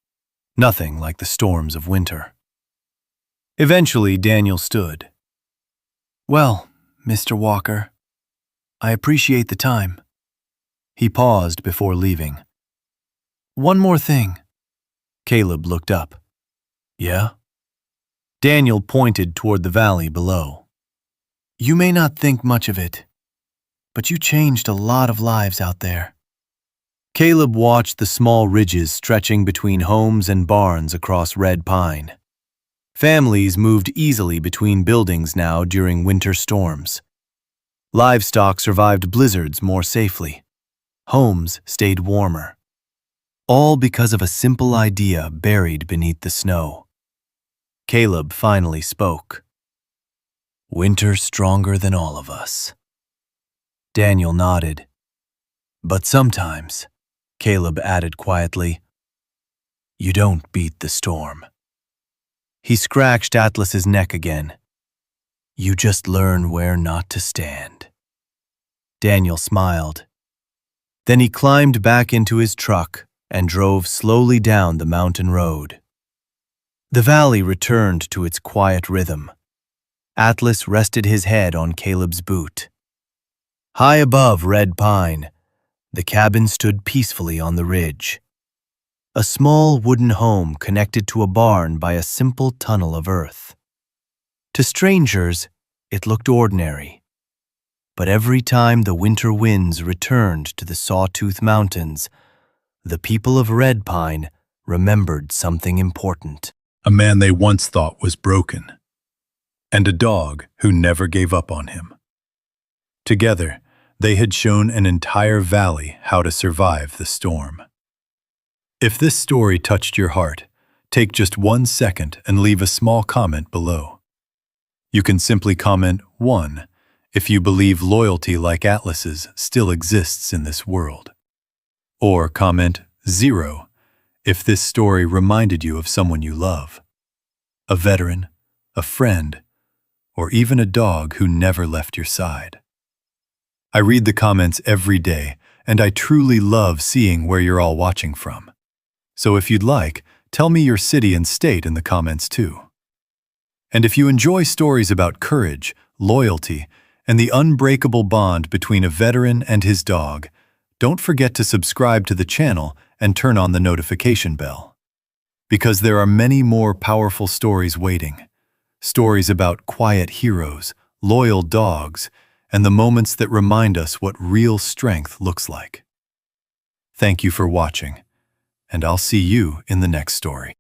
nothing like the storms of winter. Eventually, Daniel stood. Well, Mr. Walker, I appreciate the time. He paused before leaving. One more thing. Caleb looked up. Yeah? Daniel pointed toward the valley below. You may not think much of it, but you changed a lot of lives out there. Caleb watched the small ridges stretching between homes and barns across Red Pine. Families moved easily between buildings now during winter storms. Livestock survived blizzards more safely. Homes stayed warmer. All because of a simple idea buried beneath the snow. Caleb finally spoke. Winter's stronger than all of us. Daniel nodded. But sometimes, Caleb added quietly, you don't beat the storm. He scratched Atlas's neck again. You just learn where not to stand. Daniel smiled. Then he climbed back into his truck and drove slowly down the mountain road. The valley returned to its quiet rhythm. Atlas rested his head on Caleb's boot. High above Red Pine, the cabin stood peacefully on the ridge. A small wooden home connected to a barn by a simple tunnel of earth. To strangers, it looked ordinary. But every time the winter winds returned to the Sawtooth Mountains, the people of Red Pine remembered something important. A man they once thought was broken, and a dog who never gave up on him. Together, they had shown an entire valley how to survive the storm. If this story touched your heart, take just 1 second and leave a small comment below. You can simply comment 1 if you believe loyalty like Atlas's still exists in this world. Or comment 0 if this story reminded you of someone you love, a veteran, a friend, or even a dog who never left your side. I read the comments every day, and I truly love seeing where you're all watching from. So if you'd like, tell me your city and state in the comments too. And if you enjoy stories about courage, loyalty, and the unbreakable bond between a veteran and his dog, don't forget to subscribe to the channel and turn on the notification bell. Because there are many more powerful stories waiting. Stories about quiet heroes, loyal dogs, and the moments that remind us what real strength looks like. Thank you for watching, and I'll see you in the next story.